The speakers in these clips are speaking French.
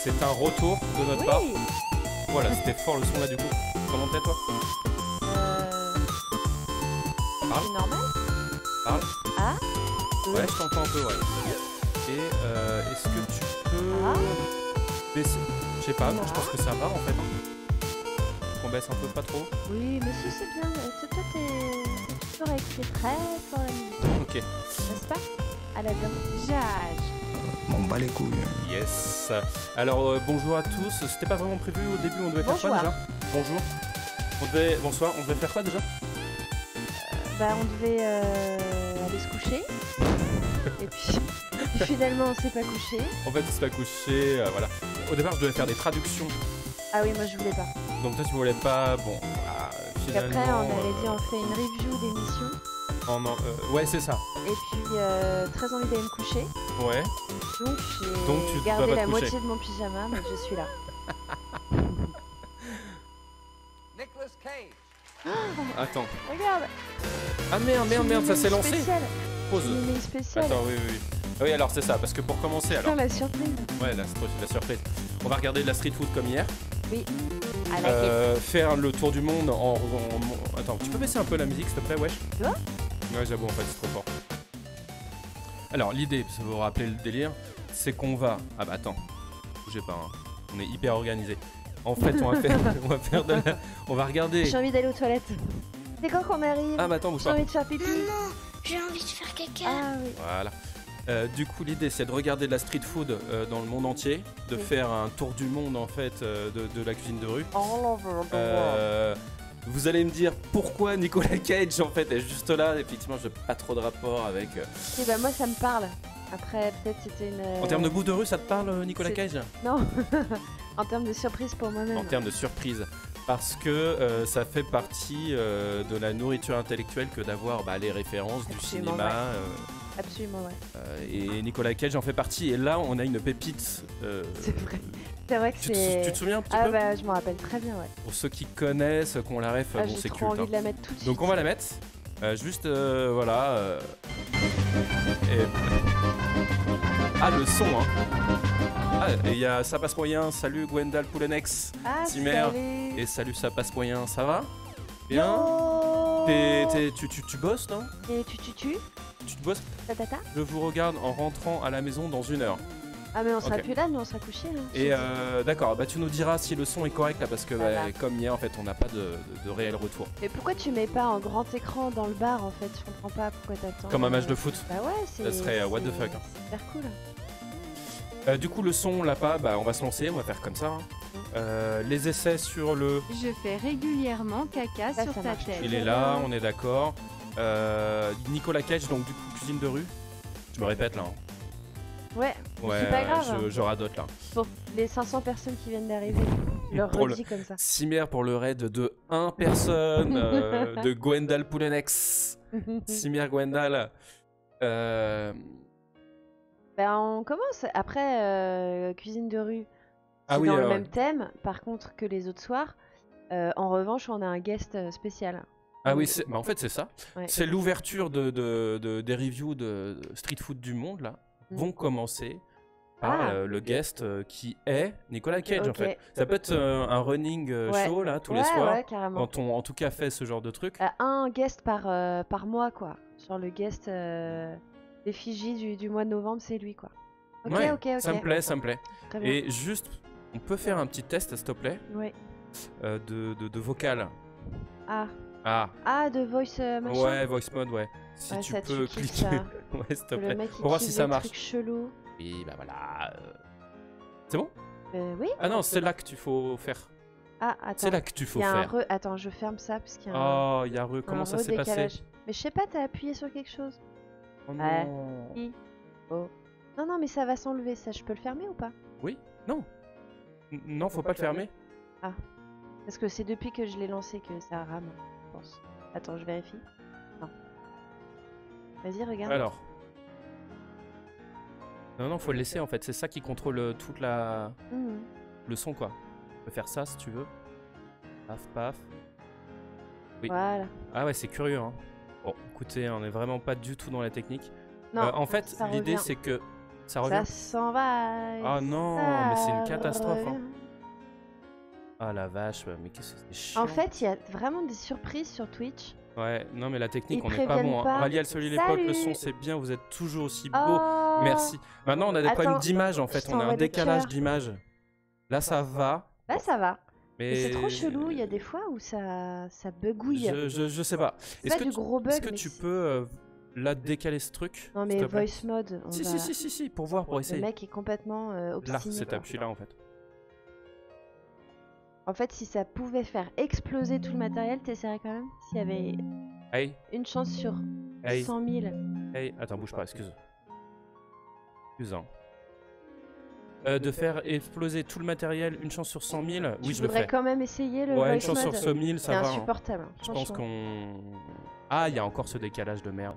C'est un retour de notre part. Oui. Voilà, c'était fort le son là du coup. T'en entends toi? Parle. C'est normal. Parle. Ah. Ouais, je t'entends un peu, ouais. Et est-ce que tu peux baisser? Je sais pas, non, je pense que ça va en fait. On baisse un peu, pas trop. Oui, mais si c'est bien. Toi, t'es toujours écouté très fort la musique. Ok. N'est-ce pas? À la bonne jage. On bat les couilles. Yes. Alors bonjour à tous. C'était pas vraiment prévu au début. On devait faire quoi Bonjour. déjà? Bonjour. Bonsoir. On devait faire quoi déjà? Bah, on devait aller se coucher. Et puis finalement, on s'est pas couché. En fait, c'est pas couché. Voilà. Au départ, je devais faire des traductions. Ah oui, moi je voulais pas. Donc toi, tu voulais pas. Bon. Puis Finalement. après, on avait dit on fait une review d'émission. Ouais, c'est ça. Et puis très envie d'aller me coucher. Ouais. Donc Donc, tu j'ai dois gardé pas te la coucher. moitié de mon pyjama, mais je suis là. Nicolas Cage. Attends. Regarde. Ah merde, ça s'est lancé. Spécial. Pause. Une spéciale. Attends, oui. Ah oui, alors c'est ça, parce que pour commencer, alors. Putain, la surprise. Ouais, la surprise. On va regarder de la street food comme hier. Oui. I like it. Faire le tour du monde en... Attends, tu peux baisser un peu la musique s'il te plaît, wesh? Tu vois? Ouais, j'avoue, en fait, c'est trop fort. Alors, l'idée, ça vous rappeler le délire, c'est qu'on va... Ah bah attends, bougez pas, hein. On est hyper organisé. En fait, on va faire de la... On va regarder... J'ai envie d'aller aux toilettes. C'est quand qu'on arrive? Ah bah attends, bouge J'ai pas. envie de faire pipi. Maman, j'ai envie de faire caca. Ah oui. Voilà. Du coup, l'idée, c'est de regarder de la street food dans le monde entier, de Oui. faire un tour du monde, en fait, de la cuisine de rue. All over the world. Vous allez me dire pourquoi Nicolas Cage en fait est juste là. Effectivement, je n'ai pas trop de rapport avec. Et bah moi ça me parle. Après peut-être c'était une. En termes de bouffe de rue, ça te parle Nicolas c'est- Cage? Non. En termes de surprise pour moi-même. En termes de surprise, parce que ça fait partie de la nourriture intellectuelle que d'avoir les références du Absolument, cinéma. Absolument ouais. Et Nicolas Cage en fait partie. Et là, on a une pépite. C'est vrai. C'est vrai que Tu c'est. te souviens un petit Ah peu? bah je m'en rappelle très bien ouais. Pour ceux qui connaissent, qu'on la ref, Ah, bon, j'ai c'est trop culte. envie hein. de la mettre tout de suite. Donc on va la mettre. Juste voilà. Et... Ah le son hein. Ah et il y a Ça passe moyen. Salut Gwendal Poulenex. Ah Timer. salut. Et salut Ça passe moyen. Ça va? Bien. Yo. Tu bosses non? Et tu Tu te bosses? Tata. Je vous regarde en rentrant à la maison dans 1 heure. Ah mais on sera Ok. plus là, nous on sera couchés. Hein. Et d'accord. Bah tu nous diras si le son est correct là parce que Voilà. comme hier en fait on n'a pas de réel retour. Mais pourquoi tu mets pas en grand écran dans le bar en fait? Je comprends pas pourquoi t'attends. Comme un match de foot. Bah ouais, c'est. Ça serait, what the c'est- fuck, hein. C'est super cool. Du coup le son on l'a pas. Bah on va se lancer. On va faire comme ça. Hein. Les essais sur le... Je fais régulièrement caca Ça, sur ça ta marche. tête. Il est là, on est d'accord. Nicolas Cage, donc du coup, cuisine de rue. Je me répète là. Hein. Ouais, Ouais, c'est pas grave. hein. je radote là. Pour les 500 personnes qui viennent d'arriver, je leur Pour le- redis comme ça. Cimer pour le raid de 1 personne de Gwendal Poulenex. Cimer Gwendal. Ben on commence. Après, cuisine de rue, c'est Ah oui, dans le ouais. même thème, par contre, que les autres soirs. En revanche, on a un guest spécial. Ah oui, bah en fait c'est ça. Ouais. C'est l'ouverture des reviews de Street Food du monde là. Vont commencer par Ah. le guest qui est Nicolas Cage en Ok. fait. Ça peut être un running Ouais. show là tous les Ouais, soirs. ouais, carrément. Quand on en tout cas fait ce genre de truc. Un guest par mois, quoi. Genre le guest d'effigie du mois de novembre, c'est lui, quoi. Ok, Ouais, ok. ça me plaît, ça me plaît. Très bien. Et juste, on peut faire un petit test s'il te plaît Ouais. de vocal. Ah. Ah, Ah, de voice machin. ouais, voice mode, ouais. Si Ouais, tu ça, peux tu kiffes, cliquer. ça. Ouais, s'il te Le plaît. mec, Pour voir si ça marche. Truc chelou. Oui, bah voilà. C'est bon? Oui. Ah non, c'est là que tu faut faire. Ah, attends. C'est là que tu faut Il y a un faire. Attends, je ferme ça parce qu'il y a un. Oh, il y a comment ça s'est passé? redécalage. Mais je sais pas, t'as appuyé sur quelque chose. Oh Ouais. non. Oh. Non, mais ça va s'enlever, ça. Je peux le fermer ou pas? Oui? Non. Non, faut pas le fermer. Parce que c'est depuis que je l'ai lancé que ça rame, je pense. Attends, je vérifie. Non. Vas-y, regarde. Alors. Non, faut le laisser en fait. C'est ça qui contrôle toute la... Mhm. le son quoi. Tu peux faire ça si tu veux. Paf, paf. Oui. Voilà. Ah ouais, c'est curieux. Hein. Bon, écoutez, on est vraiment pas du tout dans la technique. Non, En fait, ça l'idée revient. c'est que Ça revient. Ça s'en va. et Ah non, ça mais c'est une catastrophe, hein. revient. Ah la vache, mais qu'est-ce que c'est chiant. En fait, il y a vraiment des surprises sur Twitch. Ouais, non mais la technique, Ils on n'est pas préviennent bon. Hein. pas. Rally Solly l'époque, le Salut. son c'est bien, vous êtes toujours aussi beau. Oh. Merci. Maintenant on a des problèmes Attends, d'image en je fait, on a t'envoie un des décalage cœurs. d'image. Là ça va, Là, ça va. mais Mais c'est trop chelou. Il y a des fois où ça bugouille. Je sais pas. C'est pas du gros bug. Est-ce que mais tu c'est- peux là décaler ce truc Non, s'il mais te plaît voice mode. On Si, va- si, pour voir, pour Le essayer. mec est complètement Là, obstiné. c'est quoi. appuyé là en fait. En fait, si ça pouvait faire exploser tout le matériel, t'essaierais quand même. S'il y avait Hey, une chance sur hey, 100 000. hey, attends, bouge pas, excuse. Excuse. Hein. De faire exploser tout le matériel, une chance sur 100 000, oui, Tu je le voudrais fais. quand même essayer le Ouais, une voice chance sur mode. 100 000, C'est ça va. hein. insupportable. Je pense franchement. qu'on. Ah, il y a encore ce décalage de merde.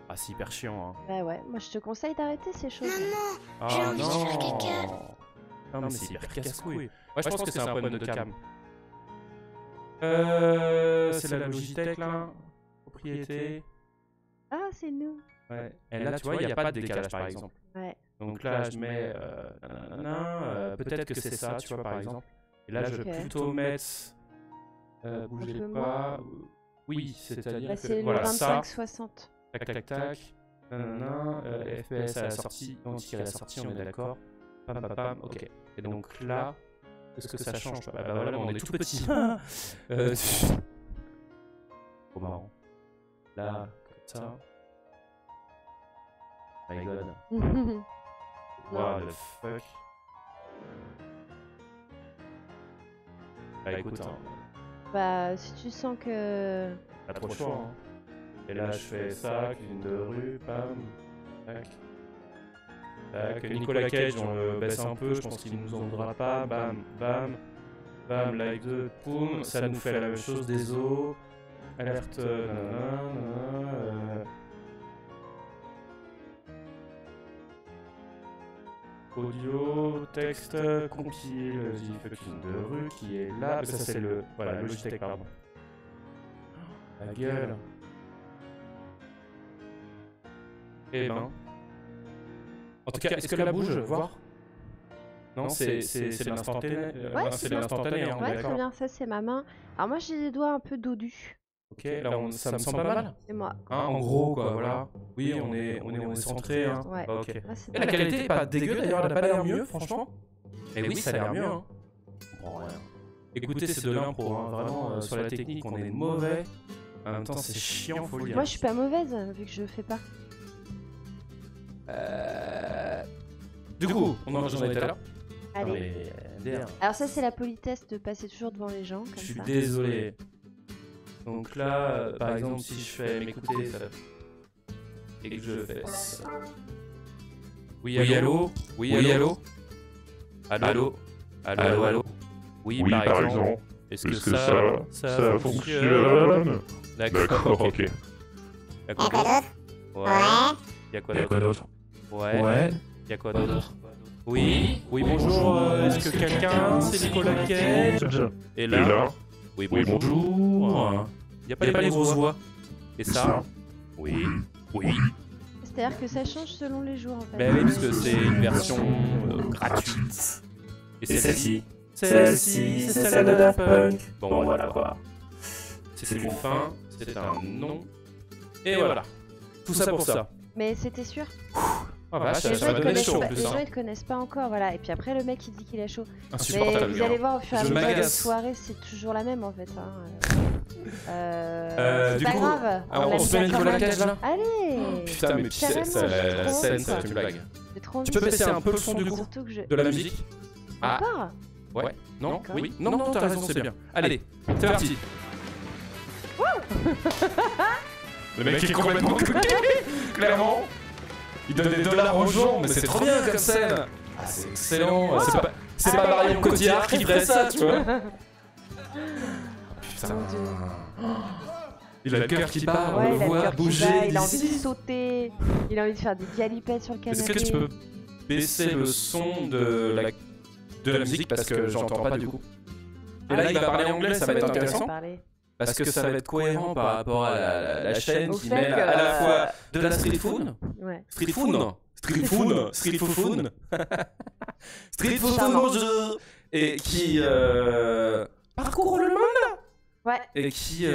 Ah, c'est hyper chiant. Hein. Bah ouais, moi je te conseille d'arrêter ces choses. Maman, Ah J'ai envie de non. faire caca. Non, mais c'est hyper casse-couille. Ouais, je pense que c'est un problème de cam. C'est la Logitech là. Propriété. Ah, c'est nous. Ouais. Et là, tu vois, il n'y a pas de décalage par exemple. Ouais. Donc là, je mets. Peut-être que c'est ça, tu vois, par exemple. Et là, je vais Ok. plutôt mettre. Bougez peu pas. Oui, c'est-à-dire Bah, que. c'est le Voilà, ça. 25-60. Tac, tac, tac. Nanana, FPS à la sortie, identique à la sortie, on est d'accord. Pam, pam, pam, ok. Et donc là, est-ce que ça change? Bah voilà, on est tout petit. Trop marrant. Là, comme ça. My god. What the fuck. Bah écoute, hein, Bah, si tu sens que. pas trop le choix. Hein. Et là, je fais ça, cuisine de rue, pam, tac. Tac, Nicolas Cage, on le baisse un peu, je pense qu'il nous entendra pas, bam, bam, bam, like 2, poum, ça nous fait la même chose des os, alerte, audio, texte, compile, cuisine de rue qui est là, ça c'est le, voilà, Logitech, pardon. La gueule. Eh ben. En tout cas, est-ce que la bouge, voir? Non, c'est de l'instantané. Ouais, C'est de l'instantané, hein, on est Ouais, très d'accord. bien, ça c'est ma main. Alors, moi j'ai les doigts un peu dodus. Ok, là ça me semble pas mal. C'est moi. Hein, en gros, quoi, voilà. Oui, on est centré. Hein. Ouais. Bah, ok. Ouais, c'est Et la pas mal. qualité est pas dégueu d'ailleurs, elle a pas l'air mieux, franchement. Et oui, ça a l'air mieux. Hein. Je comprends rien. Écoutez, c'est de l'impro, hein. Vraiment, sur la technique, on est mauvais. En même temps, c'est chiant, faut le dire. Moi je suis pas mauvaise vu que je fais pas. Du coup, j'en étais là. Allez. Alors, ça c'est la politesse de passer toujours devant les gens. Comme Je suis ça. désolé. Donc là, par exemple, si je fais m'écouter ça... et que je fais ça. Oui, allô? Oui, allô? Allô? Allô? Oui, par exemple. Est-ce que ça fonctionne? D'accord, ok. Y'a quoi d'autre? Ouais. Y'a quoi d'autre? Ouais. Y'a quoi d'autre? Oui, bonjour, est-ce que quelqu'un, c'est Nicolas Cage? Et là? Oui, bonjour. Y'a pas les grosses voix. Et ça? Oui. C'est-à-dire que ça change selon les jours en fait. Ben oui, parce que c'est une version gratuite. Et celle-ci, c'est celle de Daft Punk. Bon, voilà quoi. C'est une fin, c'est un nom. Et voilà. Tout ça pour ça. Mais c'était sûr. Ah vache, Les ça gens, m'a ils donné connaissent chaud en pas, plus. les gens Hein. ils te connaissent pas encore, voilà. Et puis après le mec il dit qu'il est chaud. Mais Insupportable. vous allez voir au fur et à Je mesure, la m'agace. soirée c'est toujours la même en fait. Hein. Du C'est pas coup, grave. alors, on l'aime se met bien Nicolas quand même. Cage là? Allez. Putain, mais tu sais, Carrément, ça, j'ai la trop scène, envie, c'est quoi. une blague. J'ai trop Tu envie. peux baisser un peu le son du coup Surtout que je... de la musique? Ah, Encore ouais. Non? D'accord. Oui? Non, t'as raison, c'est bien. Allez, c'est parti. Le mec est complètement coquet, clairement. Il donne des dollars aux gens, mais c'est trop bien comme scène. Ah, c'est excellent. C'est pas Marion Cotillard qui ferait ça, tu vois. Putain. Mon Dieu. Il a le cœur qui bat, on Ouais, le il a le voit cœur qui bouger bat, il a envie de ici. sauter, il a envie de faire des galipettes sur le canapé. Est-ce que tu peux baisser le son de la musique parce que j'entends pas du coup. Et là, il va parler anglais, ça va être intéressant. Parce que ça va être cohérent par rapport à la chaîne Au qui fait mêle que, à la fois de la street food. Ouais. Street food, non. Street Food, Street Food, Street Food, bonjour, et qui parcourt le monde. Ouais. Et qui,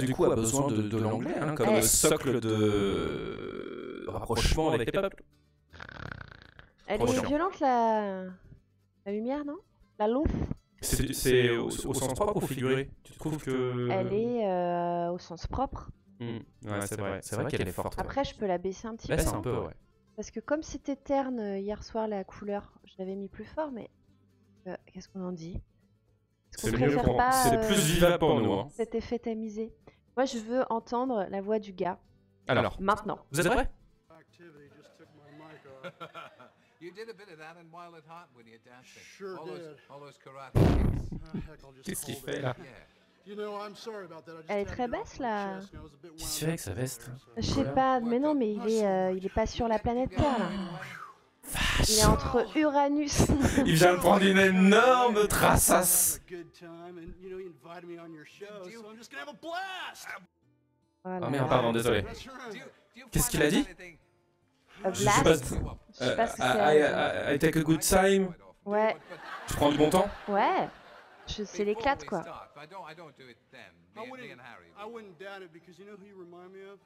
du coup, a besoin de l'anglais comme socle de rapprochement avec les peuples. Elle Trop est chiant. violente, la lumière, non? La lampe? C'est au sens propre ou figuré? Tu trouves que... Elle est au sens propre. Ouais, c'est vrai qu'elle est forte. Ouais. Après, je peux la baisser un petit Baisse peu. un peu, ouais. Parce que comme c'était terne hier soir, la couleur, je l'avais mis plus fort, mais qu'est-ce qu'on en dit? Est-ce qu'on C'est mieux préfère pour... pas C'est plus vivable pour nous. Hein. cet effet tamisé? Moi, je veux entendre la voix du gars. Alors, Maintenant. vous êtes prêts? You did a bit of that in Wild at Heart when you're dancing. Sure did. All those karate kicks. Heck, I'll just Qu'est-ce qu'il hold fait it. là? Yeah. You know, I'm sorry about that. I just Elle est had très to get basse, off my là. chest, you know, I was a bit Qu'est-ce qu'il fait avec sa veste? Je sais pas, mais non, mais il est pas sur la planète Terre, là. Il est entre Uranus. Il vient de prendre une énorme trassasse. Had a good time, and you know, he invited me on your show, so I'm just gonna have a blast. Voilà. Oh merde, pardon, désolé. That's right. Qu'est-ce qu'il a dit? A Je sais pas. blast. Je sais pas ce que c'est. I take a good time. Ouais, Tu prends du bon temps? ouais. C'est l'éclate, quoi. I wouldn't doubt it because you know who you remind me of?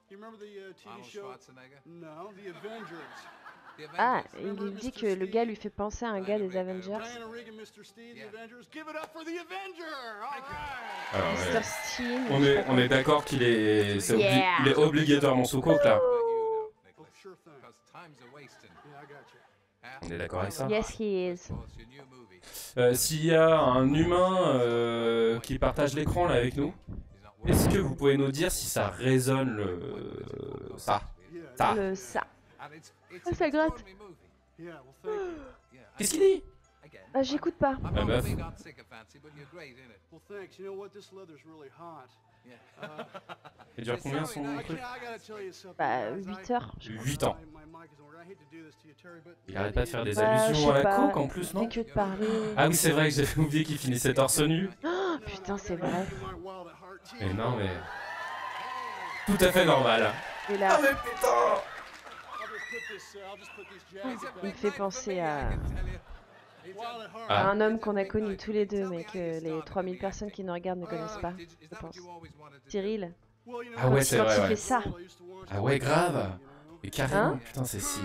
You remember the TV Arnold show? Schwarzenegger. No, The Avengers. Ah, il dit que le gars lui fait penser à un gars des Avengers. Diana Rigg and Mr. Steve, The Avengers. Give it up for The Avenger! All right! Alors, Mr. Steen. on est d'accord qu'il est, Yeah. il est obligatoirement sous coke là. Oh, sure thing. Yeah, I got you. On est d'accord avec ça. Yes, he is. S'il y a un humain qui partage l'écran là avec nous, est-ce que vous pouvez nous dire si ça résonne ça? Ça. Le ça. Oh, ça gratte. Yeah, well, thank you. Qu'est-ce qu'il dit? Ah, j'écoute pas. Ah, meuf. Well, thanks. You know what? This leather's really hot. Il dure combien son I truc? gotta tell you something. Bah, guys. 8 heures. 8 ans. My mic isn't working. I hate to do this to you, Terry, but Il arrête pas de faire des Ouais, allusions je à sais la pas. coke en plus, non? Fait que de parler. Ah oui, c'est vrai que j'avais oublié qu'il finissait torse nu. Oh, putain, c'est vrai. my wild at heart too. Mais non, mais. Tout à fait normal. Et là, mais putain! I'll just put these jackets il me fait penser à Wild at heart. Ah. un homme qu'on a connu tous les deux, mais que les 3000 personnes qui nous regardent ne connaissent pas, je pense. Cyril. Well, you know, Ah ouais, Quand c'est il vrai, fait ouais. ça. I used to watch Ah ouais, grave. Et carrément, Hein? putain, c'est si.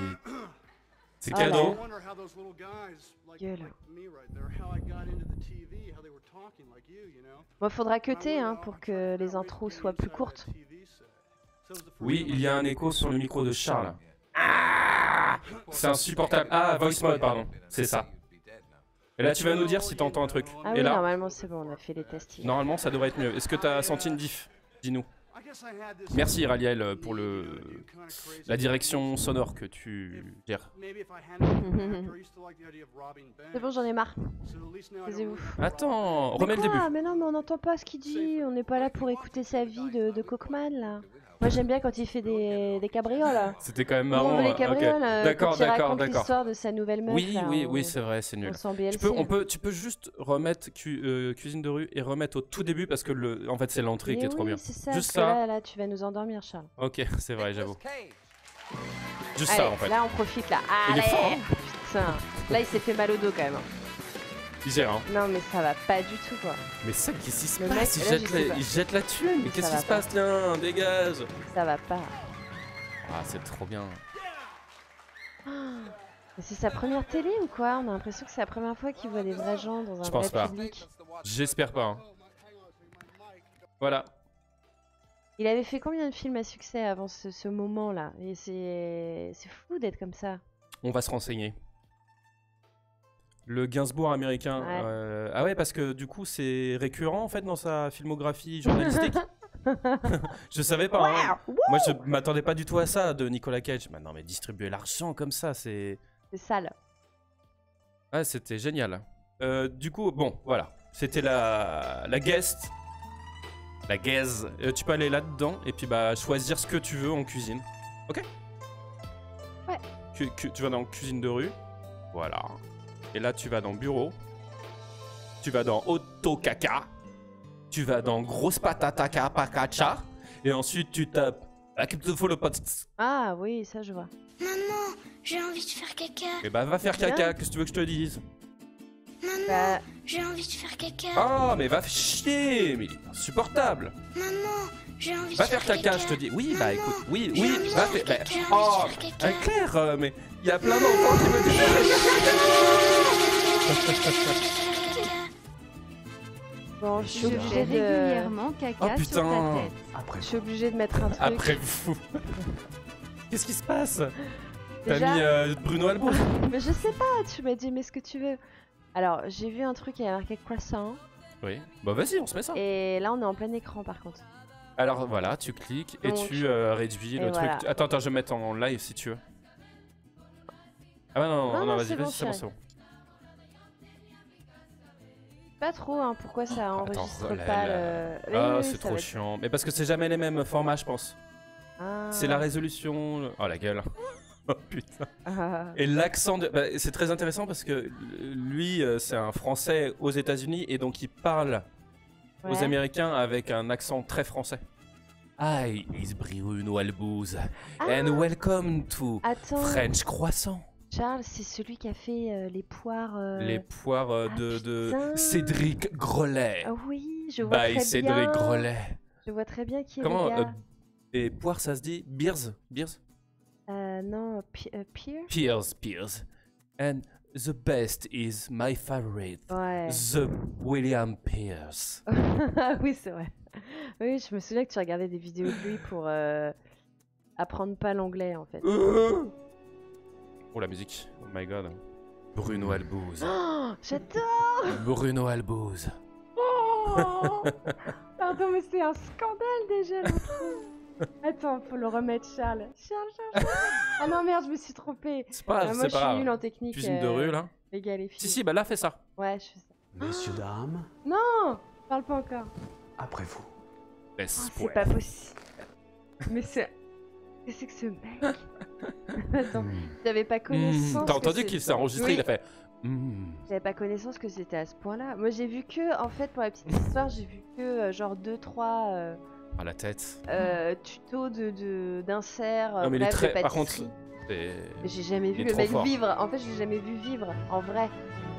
C'est Ah là. I cadeau. wonder how those little guys like Gueule. me right there, how I got into the TV, how they were talking like you know. Bon, faudra cuter hein, pour que les intros soient plus courtes. Oui, il y a un écho sur le micro de Charles. Ah, c'est insupportable. Ah, voice mode, pardon. C'est ça. Et là, tu vas nous dire si t'entends un truc. Ah Et oui, là, normalement c'est bon, on a fait les tests hier. normalement, ça devrait être mieux. Est-ce que t'as senti une diff? Dis-nous. Merci, Raliel, pour la direction sonore que tu gères. C'est bon, j'en ai marre. Taisez-vous. Attends, remets le Mais quoi début. Mais non, mais on n'entend pas ce qu'il dit. On n'est pas là pour écouter sa vie de Cockman là. Moi j'aime bien quand il fait des cabrioles. C'était quand même Nous, on marrant. veut les ok. cabrioles. D'accord, quand il d'accord, raconte d'accord. l'histoire de sa nouvelle meuf. Oui, là, oui, on- oui, c'est vrai, c'est nul. On sent BLC. Tu peux juste remettre cuisine de rue et remettre au tout début parce que en fait c'est l'entrée qui Mais est trop oui, bien. c'est ça. Juste parce que ça. Là, tu vas nous endormir, Charles. Ok, c'est vrai, j'avoue. Cage. Juste Allez, ça en fait. là on profite là. Il est Allez, fort, hein. putain. Là il s'est fait mal au dos quand même. Il gère, hein. Non mais ça va pas du tout quoi. Mais ça, qu'est-ce qui se Le passe? mec, Il là, jette je sais pas. il jette la thune. Mais Ça qu'est-ce qui va se passe? Tiens, dégage. Ça va pas. Ah, c'est trop bien. Mais c'est sa première télé ou quoi? On a l'impression que c'est la première fois qu'il voit des vrais gens dans un Je pense vrai pas. public. J'espère pas. Hein. Voilà. Il avait fait combien de films à succès avant ce moment-là? Et c'est fou d'être comme ça. On va se renseigner. Le Gainsbourg américain. Ouais. Ah ouais, parce que du coup, c'est récurrent en fait dans sa filmographie journalistique. Je savais pas. Hein. Moi, je m'attendais pas du tout à ça de Nicolas Cage. Bah, non, mais distribuer l'argent comme ça, c'est. C'est sale. Ah, c'était génial. Du coup, bon, voilà. C'était la guest. La gaze. Tu peux aller là-dedans et puis bah choisir ce que tu veux en cuisine. Ok? Ouais. Tu vas dans cuisine de rue. Voilà. Et là, tu vas dans bureau. Tu vas dans auto caca. Tu vas dans grosse patata pacacha. Et ensuite, tu tapes Back to the follow pods. Ah oui, ça je vois. Maman, j'ai envie de faire caca. Et bah va faire caca, qu'est-ce que tu veux que je te dise? Maman, Bah, j'ai envie de faire caca. Oh mais va chier, mais il est insupportable. Maman, j'ai envie Va de faire caca, je te dis. Oui, bah Maman, écoute, oui, j'ai oui, envie de va faire faire. caca, j'ai Oh, envie de faire caca. Claire, mais il y a plein d'enfants qui me disent. bon, je suis Je obligée fais de... régulièrement caca Oh, sur putain. ta tête. Je suis obligée de mettre un truc. Après vous. Qu'est-ce qui se passe? T'as Déjà- mis Bruno Albouz. Mais je sais pas, tu m'as dit mais ce que tu veux. Alors, j'ai vu un truc qui a marqué croissant. Oui. Bah vas-y, on se met ça. Et là, on est en plein écran par contre. Alors voilà, tu cliques et Donc, tu réduis et le truc. voilà. Attends, je vais mettre en live si tu veux. Ah bah non, Non, vas-y, c'est bon, vas-y, c'est bon, chérie. c'est bon. Pas trop, hein, pourquoi ça enregistre oh là pas là. le... Ah, Oui, c'est ça trop va être- chiant. Mais parce que c'est jamais les mêmes formats, je pense. Ah. C'est la résolution. Oh la gueule. Oh putain. Ah. Et l'accent de... bah, c'est très intéressant parce que lui, c'est un Français aux États-Unis et donc il parle aux Ouais. Américains avec un accent très français. Hi, is Bruno Albouz and Ah. welcome to Attends, French Croissant. Charles, c'est celui qui a fait les poires... Les poires de putain. Cédric Grolet. Ah oui, je vois By très Cédric bien. Grolet. Je vois très bien qui est Comment le gars. les poires ça se dit? Beers? Beers? Non, Pierre. Pears. And the best is my favorite. Ouais. The William Pierce. Ah oui, c'est vrai. Oui, je me souviens que tu regardais des vidéos de lui pour apprendre pas l'anglais en fait. Oh la musique, oh my god. Bruno Albouz. Oh, j'adore. Bruno Albouz. Oh pardon, mais c'est un scandale déjà. l'autre. Attends, faut le remettre, Charles. Charles. Ah non, merde, je me suis trompée. C'est pas, moi, c'est je pas suis grave. nulle en technique. Cuisine de rue là. Légal et filles. Si, bah là fais ça. Ouais, je fais ça. Messieurs, dames, Non, parle pas encore. après vous. Laisse. Oh, c'est pas possible. Mais c'est. Qu'est-ce que c'est que ce mec? Attends, j'avais pas connaissance. T'as que entendu c'est- qu'il s'est enregistré, Oui. il a fait. Hmm. J'avais pas connaissance que c'était à ce point-là. Moi, j'ai vu que, en fait, pour la petite histoire, j'ai vu que genre 2-3 À la tête. tutos d'insert, Non, mais il est bref, très. de Par contre, pâtisserie. c'est. Mais j'ai jamais vu il est le trop mec fort. vivre. En fait, je l'ai jamais vu vivre, en vrai.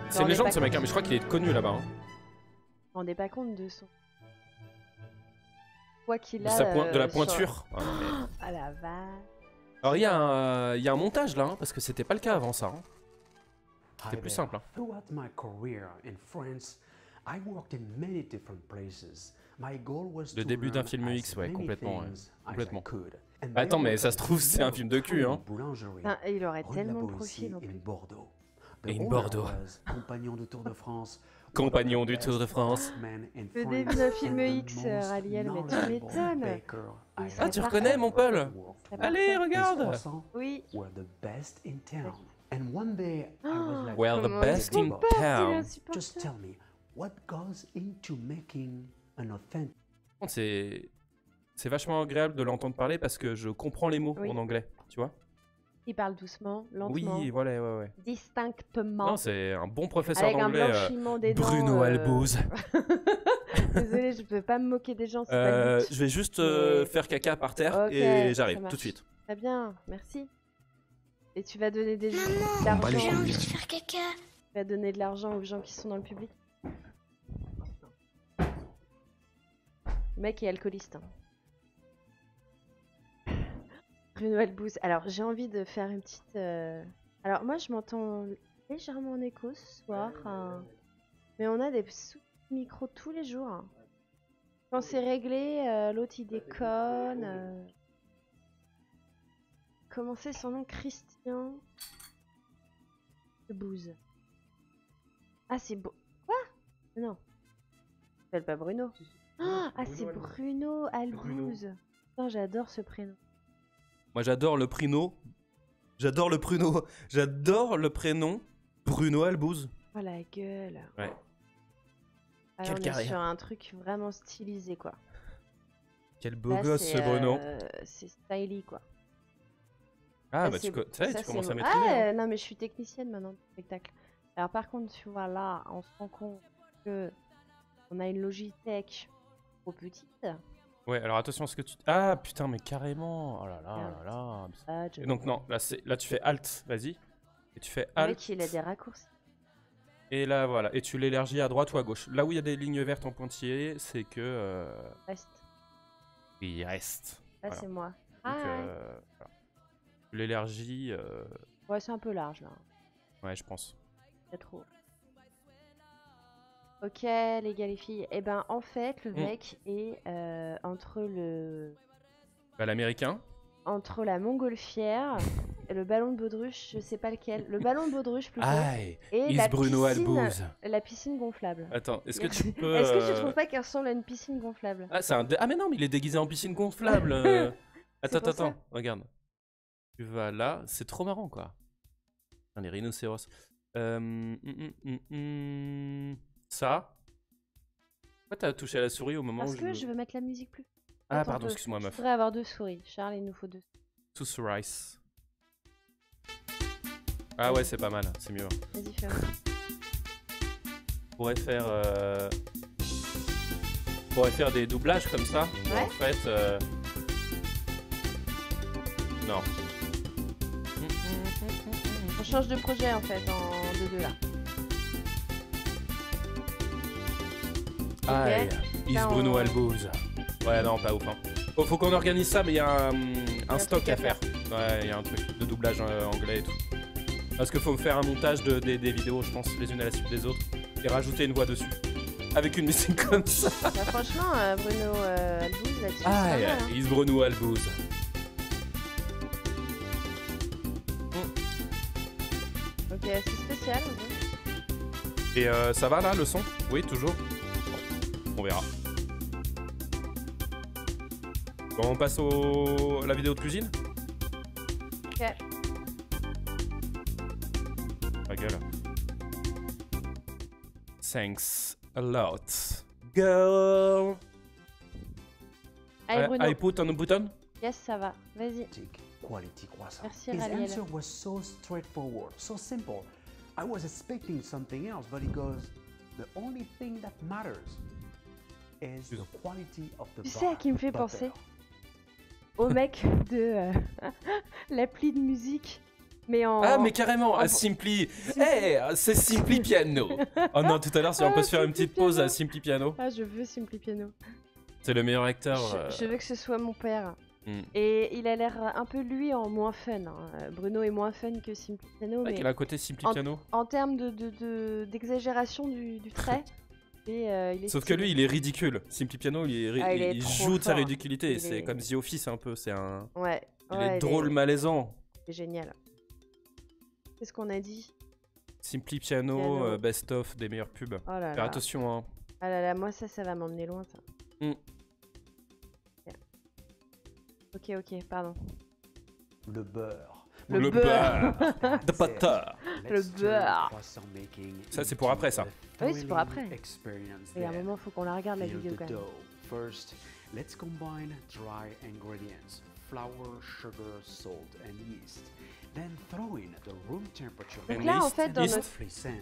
C'est une on est légende pas ce mec, hein, compte. mais je crois qu'il est connu là-bas. Hein. Je me rendais pas compte de son. Quoi qu'il De, a. de la sur- pointure. Ah, mais- Ah la vache. Alors il y a un montage là, hein, parce que c'était pas le cas avant ça. Hein. C'était plus simple. Hein. Throughout my career in France, I worked in many different places. My goal was Le to début d'un learn film as X, ouais, many complètement, ouais. things as I Complètement. could. And Attends, there mais was ça se trouve, a c'est un film de cul, hein. boulangerie, Putain, il aurait rue tellement de Laboissy profil en in plus. Bordeaux. The In owner Bordeaux. was compagnon du Tour de France. Compagnon du Tour de France. Le début d'un film X, Raliel, mais tu m'étonnes. Ah, tu reconnais mon Paul? Allez, regarde. Oui. Were the best in town. And one day I was like, Well, the Comment best dit in mon père, c'est town. insupportable. just tell me, what goes into making an authentic C'est vachement agréable de l'entendre parler parce que je comprends les mots Oui. en anglais, tu vois? Il parle doucement, lentement, Oui, voilà, ouais. distinctement, Non, c'est un bon professeur avec un d'anglais. blanchiment des dents. Bruno Albouz. Désolée, je peux pas me moquer des gens, c'est pas le but. Je vais juste Mais- faire caca par terre Ok, et ça j'arrive marche. tout de suite. Très bien, merci. Et tu vas donner de Maman, l'argent. j'ai envie de faire caca. Tu vas donner de l'argent aux gens qui sont dans le public. Le mec est alcooliste. Hein. Bruno Albouz. Alors, j'ai envie de faire une petite... Alors, moi, je m'entends légèrement en écho ce soir. Hein. Mais on a des sous-micros tous les jours. Hein. Quand c'est réglé, l'autre, il déconne. Comment c'est son nom? Christian Albouz. Ah, c'est beau. Quoi? Non. Il s'appelle pas Bruno. Ah, c'est Bruno Albouz. Putain, j'adore ce prénom. Moi, j'adore le prénom. J'adore le prénom. J'adore le prénom Bruno Albouz. Oh la gueule. Ouais. Alors, Quelle on est carrière. sur un truc vraiment stylisé, quoi. Quel beau Là, gosse, c'est, ce Bruno. c'est styly, quoi. Ah, Là, bah, c'est- ça y est, ça, tu c'est commences à bon. maîtriser. Ah, hein. non, mais je suis technicienne maintenant du spectacle. Alors, par contre, tu vois, là, on se rend compte que on a une Logitech trop petite. Ouais, alors attention à ce que tu... Ah, putain, mais carrément. Oh là là, Merde. oh là là. Ah, Et donc, non, là, tu fais Alt, vas-y. Et tu fais Le Alt. mec, il a des raccourcis. Et là, voilà. Et tu l'élargis à droite ou à gauche. Là où il y a des lignes vertes en pointillé, c'est que... Reste. il reste. Là, Voilà. c'est moi. Donc, Ah, voilà. Tu l'élargis... ouais, c'est un peu large, là. Ouais, je pense. C'est trop. Ok, les gars, les filles. Eh ben, en fait, le mec est entre Bah, l'américain. entre la montgolfière et le ballon de baudruche, je sais pas lequel. Le ballon de baudruche, plutôt. Aïe, et is Bruno Albouze. la piscine gonflable. Attends, est-ce que tu peux... Est-ce que tu trouves pas qu'il ressemble à une piscine gonflable? Ah, ah, mais non, mais il est déguisé en piscine gonflable. C'est pour ça. Attends, regarde. Tu vas là, c'est trop marrant, quoi. Putain, les rhinocéros. Ça. Pourquoi t'as touché à la souris au moment Parce où que je veux mettre la musique plus. Ah, Attends, pardon, je excuse-moi, meuf. voudrais avoir 2 souris. Charles, il nous faut 2. Tooth Rice. Ah ouais, c'est pas mal, c'est mieux. Vas-y, fais-moi. On pourrait faire des doublages comme ça. où Ouais. En fait, non. On change de projet en fait en 2-2 là. Aïe, is Là, Bruno on- Albouze. Ouais, non, pas ouf. Hein. Faut qu'on organise ça, mais il y a un stock truc à à faire. Ouais, il y a un truc de doublage anglais et tout. Parce qu'il faut me faire un montage des vidéos, je pense, les unes à la suite des autres, et rajouter une voix dessus. Avec une musique comme ça. Bah, franchement, Bruno Albouze là-dessus. c'est pas Aïe, mal, hein. is Bruno Albouze. Ok, c'est spécial. Ok. Et ça va là, le son? Oui, toujours? Bon, on verra. Bon, on passe à la vidéo de cuisine? Ok. Ta gueule. Thanks a lot, girl. Allez, Bruno. I put on a button? Yes, ça va. Vas-y. Quality croissant. Merci, His Raliel. answer was so straightforward, so simple. I was expecting something else, but he goes, the only thing that matters is the quality of the Tu sais à qui me fait butter. penser? Au mec de l'appli de musique. Mais en. Ah, mais carrément, en- à Simply. C'est Simply Piano. Oh non, tout à l'heure, si on peut se faire une Simply petite pause Piano. à Simply Piano. Ah, je veux Simply Piano. C'est le meilleur acteur. Je veux que ce soit mon père. Hmm. Et il a l'air un peu lui en moins fun. Hein. Bruno est moins fun que Simply Piano, Ouais, mais qu'il a à côté Simply Piano. en termes d'exagération du trait, il est Sauf que stylé. lui, il est ridicule. Simply Piano, il est il trop joue de sa fort. ridiculité. Il C'est est- comme The Office un peu. Ouais. Il ouais, est drôle, malaisant. C'est génial. Qu'est-ce qu'on a dit? Simply Piano, Piano. best-of des meilleures pubs. Oh là Faire là. attention, hein. Ah là là, moi ça va m'emmener loin ça. Hmm. Ok, pardon. Le beurre. Le Le beurre. beurre. The butter. Let's turn beurre. croissant making Ça, c'est pour into après, ça. a Oui, c'est pour thrilling après. experience Et à un there. moment, faut qu'on la regarde la Build vidéo the quand même. dough. First, let's combine dry ingredients: flour, sugar, salt, and yeast. Then throw in the room temperature Donc And là, en yeast, fait, dans yeast. notre... roughly sand.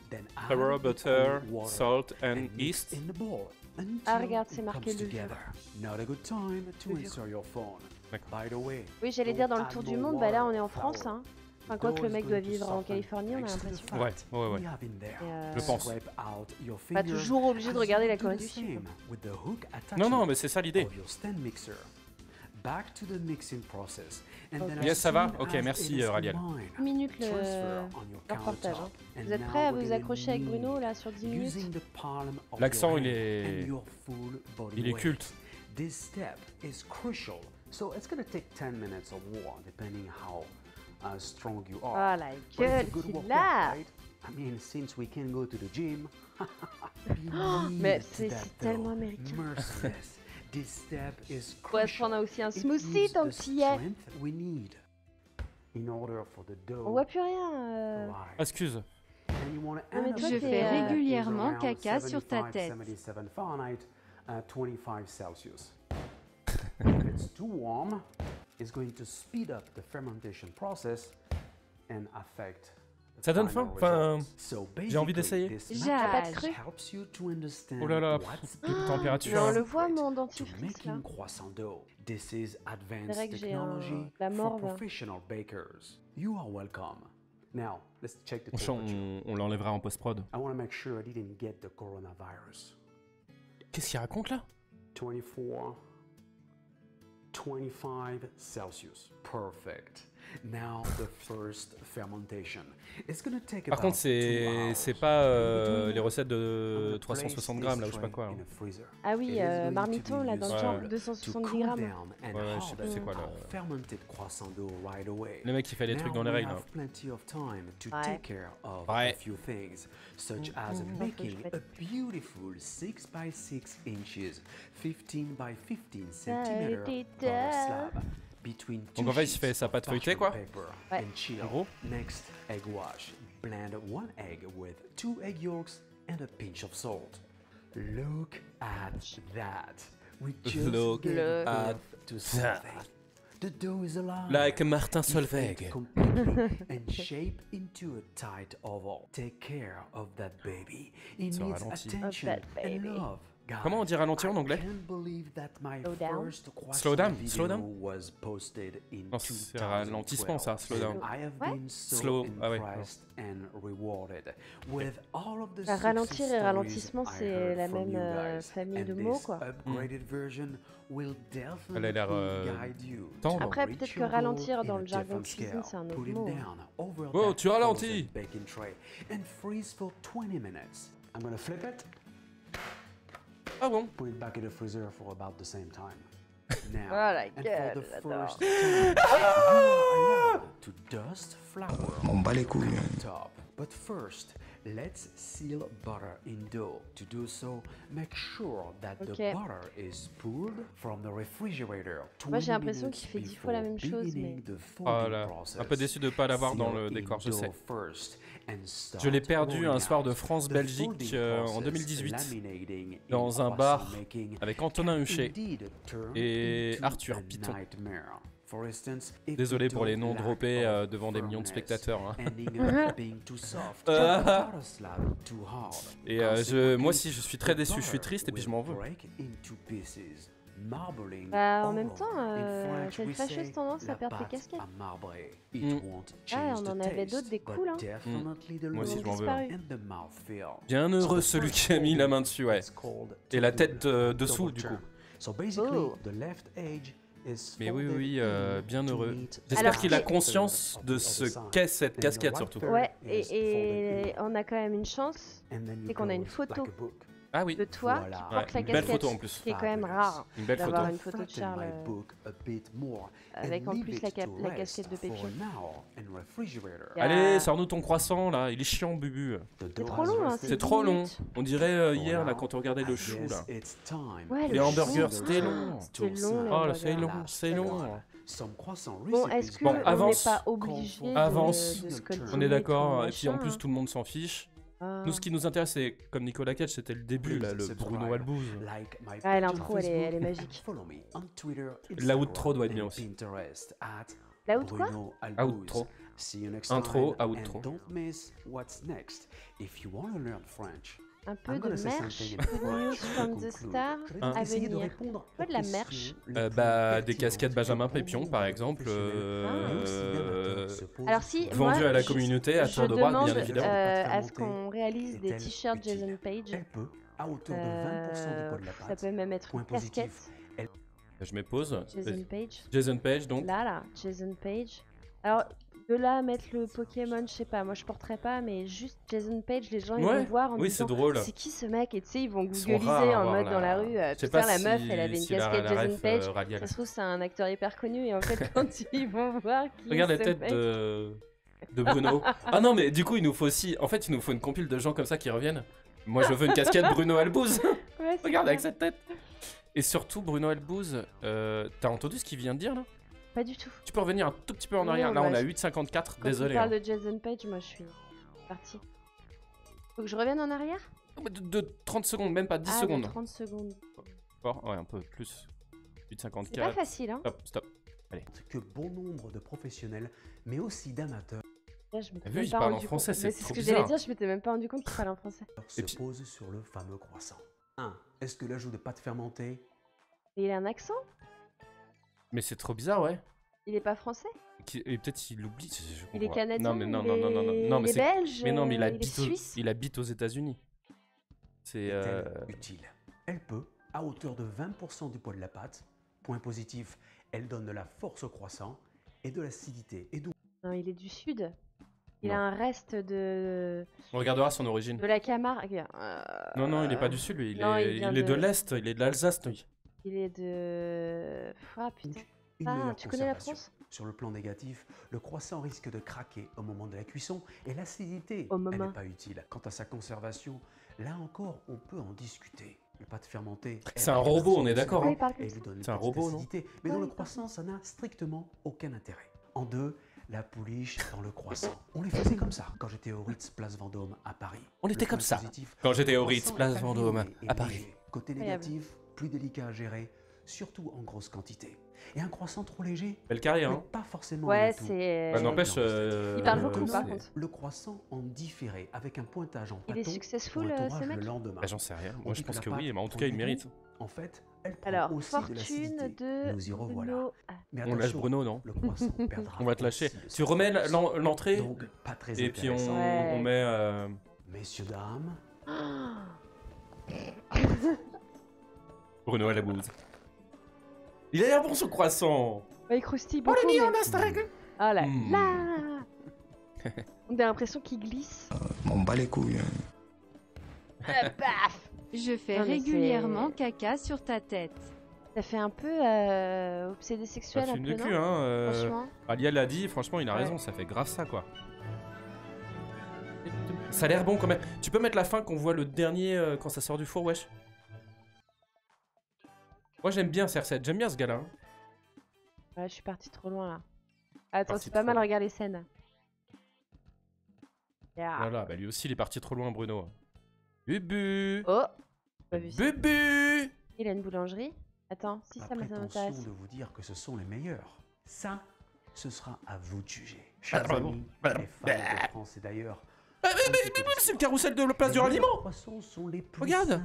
Then add Flour, the butter, cold water salt and and mix yeast. in the bowl until Ah, regarde, it c'est marqué comes le together. Not a good time to insert your phone. D'accord. By the way, Oui, j'allais don't dire dans le add tour more du monde, bah là on est en water, France. flour. Hein. Enfin, quoi que le mec doit vivre en Californie, on a Thanks to the l'impression. fat Ouais, ouais, ouais. we have in there. Et, Je pense. Scrape out your Pas fingers toujours obligé de as regarder you la do Corée the du Sud. same with the hook Non, non, attachment mais c'est ça l'idée. of your stand mixer. Back to the mixing process. And then Yes, as ça va? soon Ok, as merci, it is Raliel. combined, 10 minutes transfer on your le reportage. countertop. Hein. And Vous êtes now prêts à we're vous gonna accrocher avec Bruno knead là sur 10 minutes? using the palm of L'accent, your il hand est- and your full body Il est weight. culte. This step is crucial, so it's gonna take 10 minutes or more, depending how strong you are. Ah la But it's a gueule good qu'il workout, a! right? I mean, since we can't go to the gym, you Mais need c'est that tellement dough. américain. Merciless. This step is Pourrait se prendre crucial. aussi un It smoothie gives tant the que t'y es. strength we need in order for the dough On voit plus rien. to rise. Excuse. And you wanna Non, mais add toi, a t'es, Je fais euh, régulièrement is around caca sur ta 75, tête. 77 Fahrenheit, 25 Celsius. If it's too warm, it's going to speed up the fermentation process and affect Ça donne final faim. Enfin, results. So j'ai envie basically, d'essayer. this J'ai map pas cru. helps you to understand Oh là là, what's pff, in température. Mais on hein. le voit mon to dentifrice là. making croissant dough. This is C'est advanced vrai que j'ai technology la for morve. professional bakers. You are welcome. Now, let's check the On, temperature. on l'enlèvera en post-prod. I want to make sure I didn't get the coronavirus. Qu'est-ce qu'il raconte là? 24, 25 Celsius. Perfect. Now the first fermentation. It's gonna take Par about contre, 2 hours. c'est pas Between les recettes I'm de gonna 360 place grammes là this ou je sais pas tray quoi. in a freezer. Ah It oui, is going to marmiton be là dans le useful genre Ouais. 270 to cool grammes. down and Ouais, je sais plus c'est quoi, harden là. our fermented croissant dough right away. Le mec il fait les trucs Now dans les we règles. have hein. plenty of time to Ouais. take care of Ouais. a few things, such as faut que je making fasse. a beautiful 6 by 6 inches, 15 by 15 centimeter butter slab between two Donc en fait, il sheets fait sa of pâte feuilletée, parchment quoi. paper Ouais. and chill. En gros. Next, egg wash. Blend 1 egg with 2 egg yolks and a pinch of salt. Look at that. We just Look gave at birth to something. The dough is alive. Like Martin Deflate Solveig. completely and shape into a tight oval. Take care of that baby. It Ça needs ralentit. attention Of that and baby. love. Guys, Comment on dit ralentir en anglais? I can't believe that my Slow down. first croissant Slow down, video slow down. was posted in Non, c'est ralentissement, ça, slow down. And I have Ouais. been so Slow, ah ouais, impressed and rewarded with all of the Bah, ralentir success et stories ralentissement, I c'est heard la from même you guys. famille de And mots this quoi. upgraded version will Elle a l'air, definitely guide you tendre. to Après, reach peut-être que your ralentir goal dans in le a jargon different cuisine, scale. c'est un autre Put it mot. down over Oh, that tu ralentis. frozen baking tray and freeze for 20 minutes. I'm gonna flip it. Ah bon? Put it back in the freezer for about the same time. Now, Oh la and for gueule, the j'adore. first time, you are allowed to dust flour M'en bats les couilles. on top. But first, let's seal butter in dough. To do so, make sure that the Ok. butter is pulled from the refrigerator. Moi, j'ai 20 l'impression minutes qu'il fait 10 fois la before même chose, beginning mais- the Oh folding là, process. un peu déçu de ne pas l'avoir dans le Seal décor, in je sais. dough first and start Je l'ai perdu un rolling soir de out. France-Belgique The folding en process, 2018 laminating in dans un croissant bar making avec Antonin Huchet. indeed turn et into Arthur a Piton. nightmare. For instance, if Désolé the pour les dough noms lack droppés of devant des millions de firmness, spectateurs. hein. ending up being too soft, Ah. butter slab too hard. Et Consequently, moi aussi je suis très the déçu, je suis butter triste et puis je will m'en veux. break into pieces, marbling Bah, en all même temps, over. In French, t'as une we fâcheuse say, tendance à la perdre tes pâte casquettes. à marbrer. It Mm. won't Ah, change on the en avait taste, d'autres des but cools, hein. definitely the Moi aussi, look je m'en veux. disparu. and the mouthfeel. Bienheureux So celui first qui a mis la folding, main dessus, ouais. it's called Et la to tête do dessous double du coup. turn. So basically, Oh. the left edge is Mais oui, folded oui, in bienheureux. to meet J'espère Alors, qu'il a qui- conscience de ce qu'est cette And the casquette right surtout. third Ouais, is folded et in. on a quand même une chance And then you c'est qu'on a une close photo like a book. Ah oui, de toi Voilà. qui Ouais, porte la une belle casquette, photo en plus. qui est quand même rare Une belle d'avoir photo. une photo de Flatten Charles. my book a bit more avec and en leave plus it la to la rest casquette de for Pépion. an hour in refrigerator. Y a- Allez, sors-nous ton croissant là, il est chiant Bubu. The C'est dough trop has long, hein, rested C'est trop 10 long. minutes. On dirait hier là Voilà. quand on regardait I le chou guess là. it's time Ouais, Les le hamburgers, chou. c'était long. C'est long, les Oh là, hamburgers. c'est long, c'est long. Some croissant Bon, recipes est-ce que Bon, on n'est avance. pas obligé Avance. de se coltiner On est d'accord, tout et puis en machin. plus tout le monde s'en fiche. Ah. Nous ce qui nous intéresse c'est, comme Nicolas Cage, c'était le début là, le Bruno Albouz. like my Ah, page l'intro, on elle est Facebook. magique. Follow me on Twitter, L'outro Instagram, doit être bien and aussi. Pinterest at La haute quoi Bruno Albouz. Outro. See you next Intro, time, outro. and don't miss what's next. If you want to learn French, Un peu I'm de gonna say merch, something in good news French from to the conclude. star Je vais Hein. donc essayer de venir. répondre Quoi de aux la questions merch les plus Des pertinentes casquettes Benjamin que Pépion beaucoup par de exemple. professionnels, aussi d'amateurs, se posent Alors si, pour moi, Vendu à la je- communauté à je tour de bras, demande bien évidemment. à ce qu'on réalise des Est-elle t-shirts utile? Jason Page. Elle peut, à hauteur de 20% du poids de la Ça pâte. peut même être Point une casquette. positif, Je me pose. Jason Page. Jason Page donc. Là, Jason Page. Alors, de là à mettre le Pokémon, je sais pas, moi je porterais pas, mais juste Jason Page, les gens ils Ouais, vont voir en oui, disant c'est drôle. c'est qui ce mec, et tu sais, ils vont Ils sont googliser rares à en avoir mode dans la rue. Je sais Putain, pas la meuf, si- elle avait une si la casquette Jason ref, Page. rallie à Ça la- se trouve, c'est un acteur hyper connu, et en fait, quand ils vont voir qui Regarde est la ce tête mec, de Bruno. Ah non mais du coup il nous faut aussi. En fait il nous faut une compile de gens comme ça qui reviennent. Moi je veux une casquette Bruno Albouz. Ouais, c'est Regarde avec clair. cette tête. Et surtout Bruno Albouz, t'as entendu ce qu'il vient de dire là? Pas du tout. Tu peux revenir un tout petit peu en Non, arrière. Là bah, on a je- 8,54. Quand Désolé. tu parles hein. de Jason Page, moi je suis partie. Faut que je revienne en arrière? De 30 secondes, même pas 10 Ah, de secondes. 30 secondes. Fort, ouais un peu plus. C'est pas 8,54. facile, hein? Stop, stop. que bon nombre de professionnels, mais aussi d'amateurs, Là, je m'étais T'as vu, même il pas parle en rendu français, compte. c'est Mais c'est ce trop que j'allais bizarre. dire, je m'étais même pas rendu compte qu'il parlait en français. Se Et puis- pose sur le fameux croissant. 1. Est-ce que l'ajout de pâte fermentée Et il a un accent? Mais c'est trop bizarre, ouais. Il est pas français? Et peut-être il oublie. Je Il est comprends pas. canadien? Non, mais non, il non, non, non, non, non, il mais est c'est. belge? Mais non, mais il est suisse? il habite aux États-Unis. C'est. est-elle utile? Elle peut, à hauteur de 20% du poids de la pâte. Point positif, elle donne de la force au croissant et de l'acidité. Et d'où Non, il est du sud. Il Non. a un reste de On regardera son origine. la Camargue. Non, non, il est pas du sud, lui. Il non, est, il vient il est de de- l'Est, il est de l'Alsace, lui. Il est de... Ah putain. une Ah, meilleure tu connais la conservation. France? Sur le plan négatif, le croissant risque de craquer au moment de la cuisson et l'acidité, Au elle moment. n'est pas utile. Quant à sa conservation, là encore, on peut en discuter. Le pâte fermenté. C'est un robot, on est d'accord, Ah, hein. il parle Et comme il ça. lui donne une C'est un petite robot, non? acidité. Mais Ouais, dans le il parle croissant, ça n'a strictement aucun intérêt. En 2, la pouliche dans le croissant. On les faisait comme ça quand j'étais au Ritz Place Vendôme à Paris. On Le était comme point ça positif, quand j'étais le au Ritz croissant Place est Vendôme aligné et à Paris. léger. Côté Incroyable. négatif, plus délicat à gérer, surtout en grosse quantité. Et un croissant trop léger, Belle carrière, n'est hein. pas forcément un Ouais, atout. c'est... Bah, n'empêche. Il parle beaucoup, c'est- par contre. Le croissant en différé avec un pointage en Il est pâton successful, pour un ce tourage mec? le lendemain. Bah, j'en sais rien. On Moi, je dit que pense la que oui, pâte mais en tout prend cas, il du mérite. goût. En fait, elle prend Alors, aussi de fortune l'acidité. de Nous y revoilà. Bruno. Ah, Mais On lâche attention, Bruno, non? le croissant perdra On va te lâcher. aussi de Tu sa remets force. l'entrée Donc, pas très et puis intéressant. Ouais. on met. Messieurs, dames, Bruno à la bouse. Il a l'air bon ce croissant. Bah, il croustille beaucoup, mais... Oh là Hmm. là. On a l'impression qu'il glisse. M'en bats les couilles. Paf. Je fais Non, mais régulièrement caca sur ta tête. Ça fait un peu obsédé Ça sexuel, un fume peu, de cul, non? hein. Franchement. Aliel l'a dit, franchement, il a Ouais. raison, ça fait grave ça, quoi. Ça a l'air bon quand même. Tu peux mettre la fin qu'on voit le dernier quand ça sort du four, wesh? Moi j'aime bien Cersei, j'aime bien ce gars-là. Hein. Ouais, je suis partie trop loin, là. Attends, Parti c'est pas trop mal, loin. regarde les scènes. Yeah. Voilà, bah lui aussi il est parti trop loin, Bruno. Bubu! Oh, pas vu ça. Bubu! Il a une boulangerie. Attends, si pas ça prétention m'intéresse. de vous dire que ce sont les meilleurs. Ça, ce sera à vous de juger. Ah, Chers bravo. amis, Bravo. les fans de France et d'ailleurs. C'est le carrousel de la place du les ralliement! croissants sont les plus Regarde. simples.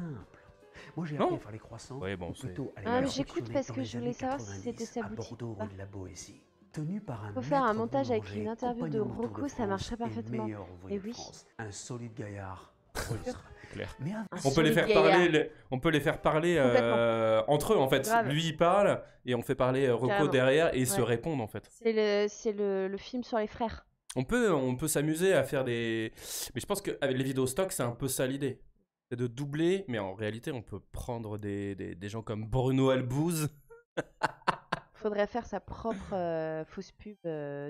Moi j'ai Non. appris à faire les croissants. Ouais, bon, ou c'est- plutôt à les Ah, mais confectionner j'écoute parce dans que les je voulais années savoir si 90 c'était sa à boutique Bordeaux, ou pas. rue de la Boétie. Tenu par un Faut faire un maître montage avec boulanger, une interview de compagnon Tour Rocco, ça France marcherait et parfaitement. meilleur ouvrier Eh de oui. France. Un solide gaillard. C'est clair. Mais Un On peut les solide faire gaillard. parler, on peut les faire parler entre eux en fait. Grave. Lui il parle et on fait parler Rocco Carrément. derrière et ils se Ouais. répondent en fait. C'est le film sur les frères. On peut s'amuser à faire des. Mais je pense qu'avec les vidéos stock, c'est un peu ça l'idée. C'est de doubler, mais en réalité, on peut prendre des gens comme Bruno Albouz. Faudrait faire sa propre fausse pub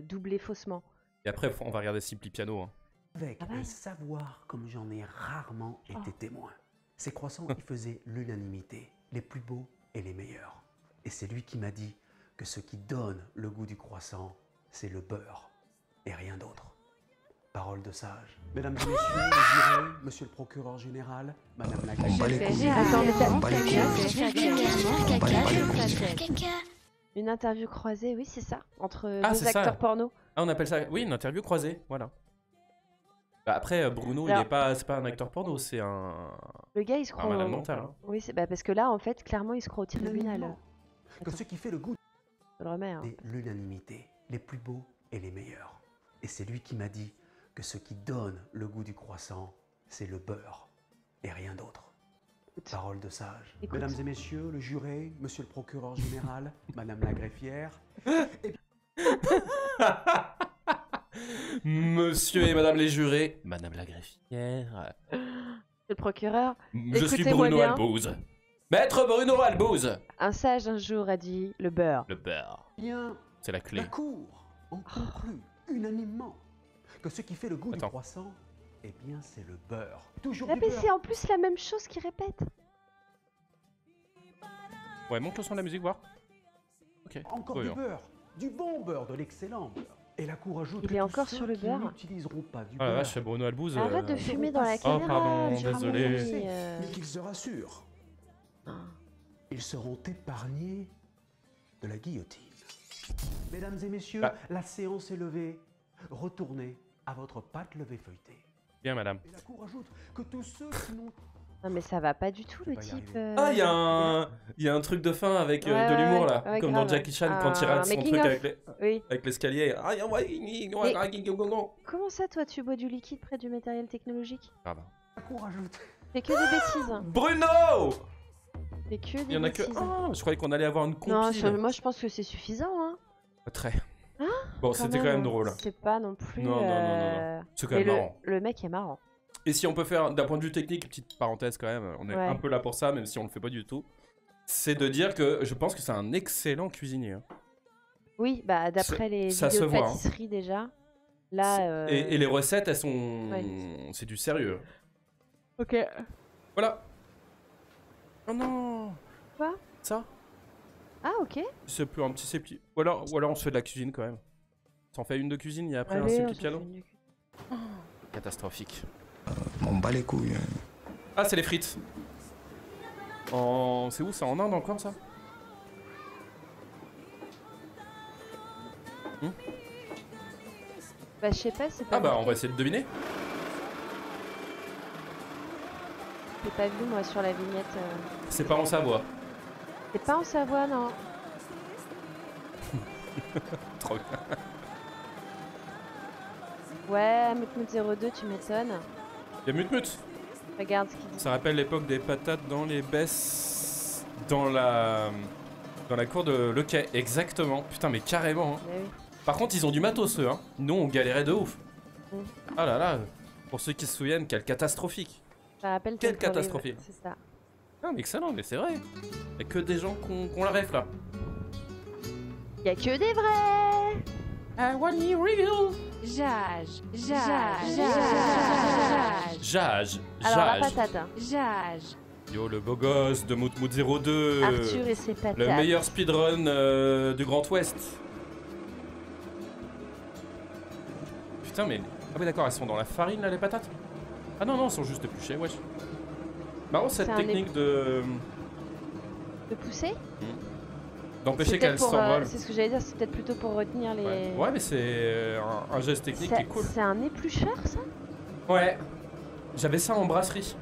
doublée faussement. Et après, on va regarder Simply Piano. Hein. avec Ah ouais. un savoir comme j'en ai rarement été Oh. témoin. Ces croissants, ils faisaient l'unanimité, les plus beaux et les meilleurs. Et c'est lui qui m'a dit que ce qui donne le goût du croissant, c'est le beurre et rien d'autre. Parole de sage. Mesdames et messieurs, les jurés, monsieur le procureur général, madame la On bat les fais couilles. régulièrement On bat les couilles. caca, J'ai envie de faire régulièrement caca, caca j'ai sur envie ta de faire tête. caca. Une interview croisée, oui, c'est ça. Entre Ah, deux c'est ça. acteurs porno. Ah, on appelle ça. Oui, une interview croisée. Voilà. Bah, après, Bruno, Alors- c'est pas un acteur porno, c'est un. Le gars, il se Un croit. malade mental. Hein. Oui, c'est parce que là, en fait, clairement, il se croit au tribunal. Unanimement. Que ce qui fait le goût, Je le remets. Hein. c'est l'unanimité, les plus beaux et les meilleurs. Et c'est lui qui m'a dit que ce qui donne le goût du croissant, c'est le beurre et rien d'autre. Parole de sage. Écoute. Mesdames et messieurs, le juré, monsieur le procureur général, madame la greffière, Monsieur et madame les jurés, madame la greffière. Le procureur, Je suis Écoutez-moi Bruno bien. Albouz. Maître Bruno Albouz. un sage un jour a dit le beurre. Le beurre, bien, c'est la clé. la cour en conclut unanimement que ce qui fait le goût Attends. du croissant, eh bien, c'est le beurre. Toujours Ah, du mais beurre. c'est en plus la même chose qu'il répète. Ouais, monte le son de la musique, voir. Ok. Encore Ouais, du hein. beurre, du bon beurre, de l'excellent beurre. Et la cour ajoute Il que est tous encore ceux sur le qui beurre. n'utiliseront pas du Ah la beurre, vache, Bruno Albouz. Arrête de fumer dans la Oh, caméra. pardon, Jérémy, désolé. mais qu'ils se rassurent, ils seront épargnés de la guillotine. Mesdames et messieurs, Ah. la séance est levée. Retournez à votre pâte levée feuilletée. Bien, madame. Et la cour ajoute que tous ceux qui n'ont... Non, mais ça va pas du tout, Je vais le pas y type. arriver. Ah, il y a un truc de fin avec Ouais, de ouais, l'humour ouais, là, ouais, comme grave. dans Jackie Chan quand il Un rate son making truc of. avec Oui. l'escalier. Comment ça, toi, tu bois du liquide près du matériel technologique? Ah bah. La cour ajoute... Fais que des bêtises. Bruno! Fais que des Il y en a que bêtises. un. Je croyais qu'on allait avoir une Non, compile. moi je pense que c'est suffisant. Hein. Très. Hein Bon, c'était quand même drôle. C'est pas non plus. Non, non, non, non, C'est quand Mais même marrant. le mec est marrant. Et si on peut faire, d'un point de vue technique, petite parenthèse quand même, on est Ouais. un peu là pour ça, même si on le fait pas du tout, c'est de dire que je pense que c'est un excellent cuisinier. Hein. Oui, bah d'après les ça vidéos se de voit, hein. pâtisserie déjà. Là. Et les recettes, elles sont... Ouais. C'est du sérieux. Ok. Voilà. Oh non. Quoi? Ça Ah, ok. c'est plus un petit sepli. Ou alors on se fait de la cuisine quand même. T'en fais une de cuisine et après un Allez, sepli on s'en piano. fait une du cul. Catastrophique. M'en bats les couilles. Ah, c'est les frites. C'est où ça? En Inde encore ça? Bah, je sais pas, c'est pas. Ah bah on marqué. va essayer de deviner. J'ai pas vu moi sur la vignette. C'est pas en Savoie. C'est pas en Savoie, non. Trop bien. Ouais, Mutmut 02, tu m'étonnes. Y'a Mutmut. Regarde ce qu'il dit. Ça rappelle l'époque des patates dans les baisses. Dans la cour de Le Quai. Exactement. Putain mais carrément. Hein. Bah oui. Par contre ils ont du matos eux. Hein. Nous on galérait de ouf. Mm. Ah là là. Pour ceux qui se souviennent, quel catastrophique. Ça rappelle Quelle Temple Rive, catastrophe. C'est ça. Ah mais excellent, mais c'est vrai. Y'a que des gens qu'on la rêve là. Y a que des vrais. I want you real. Jage, Jage. Alors la Jage. patate. Jage. Yo le beau gosse de Mutmut 02. Arthur et ses patates. Le meilleur speedrun du Grand Ouest. Putain mais... Ah oui d'accord, elles sont dans la farine là les patates? Ah non non, elles sont juste épluchées, wesh. Marrant cette C'est un technique de... De pousser? D'empêcher C'est qu'elles peut-être pour, s'envolent. c'est ce que j'allais dire, c'est peut-être plutôt pour retenir les. Ouais mais c'est un geste technique qui est cool. C'est un éplucheur ça? Ouais. J'avais ça en brasserie.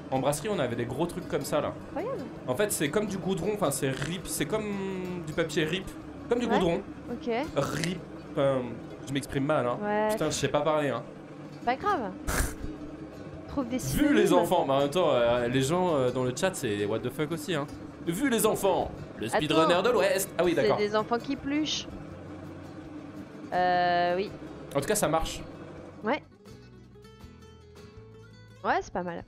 En brasserie on avait des gros trucs comme ça là. Incroyable. En fait c'est comme du goudron, enfin c'est rip, c'est comme du papier rip. Comme du Ouais. goudron. Ok. Rip. Je m'exprime mal hein. Ouais. Putain je sais pas parler hein. Pas grave. Trouve des Vu synonymes. les enfants, bah en même temps, les gens dans le chat, c'est what the fuck aussi, hein. Vu les enfants, le speedrunner Attends. de l'Ouest. Ah oui, C'est d'accord. des enfants qui pluchent. Oui. En tout cas, ça marche. Ouais. Ouais, c'est pas mal.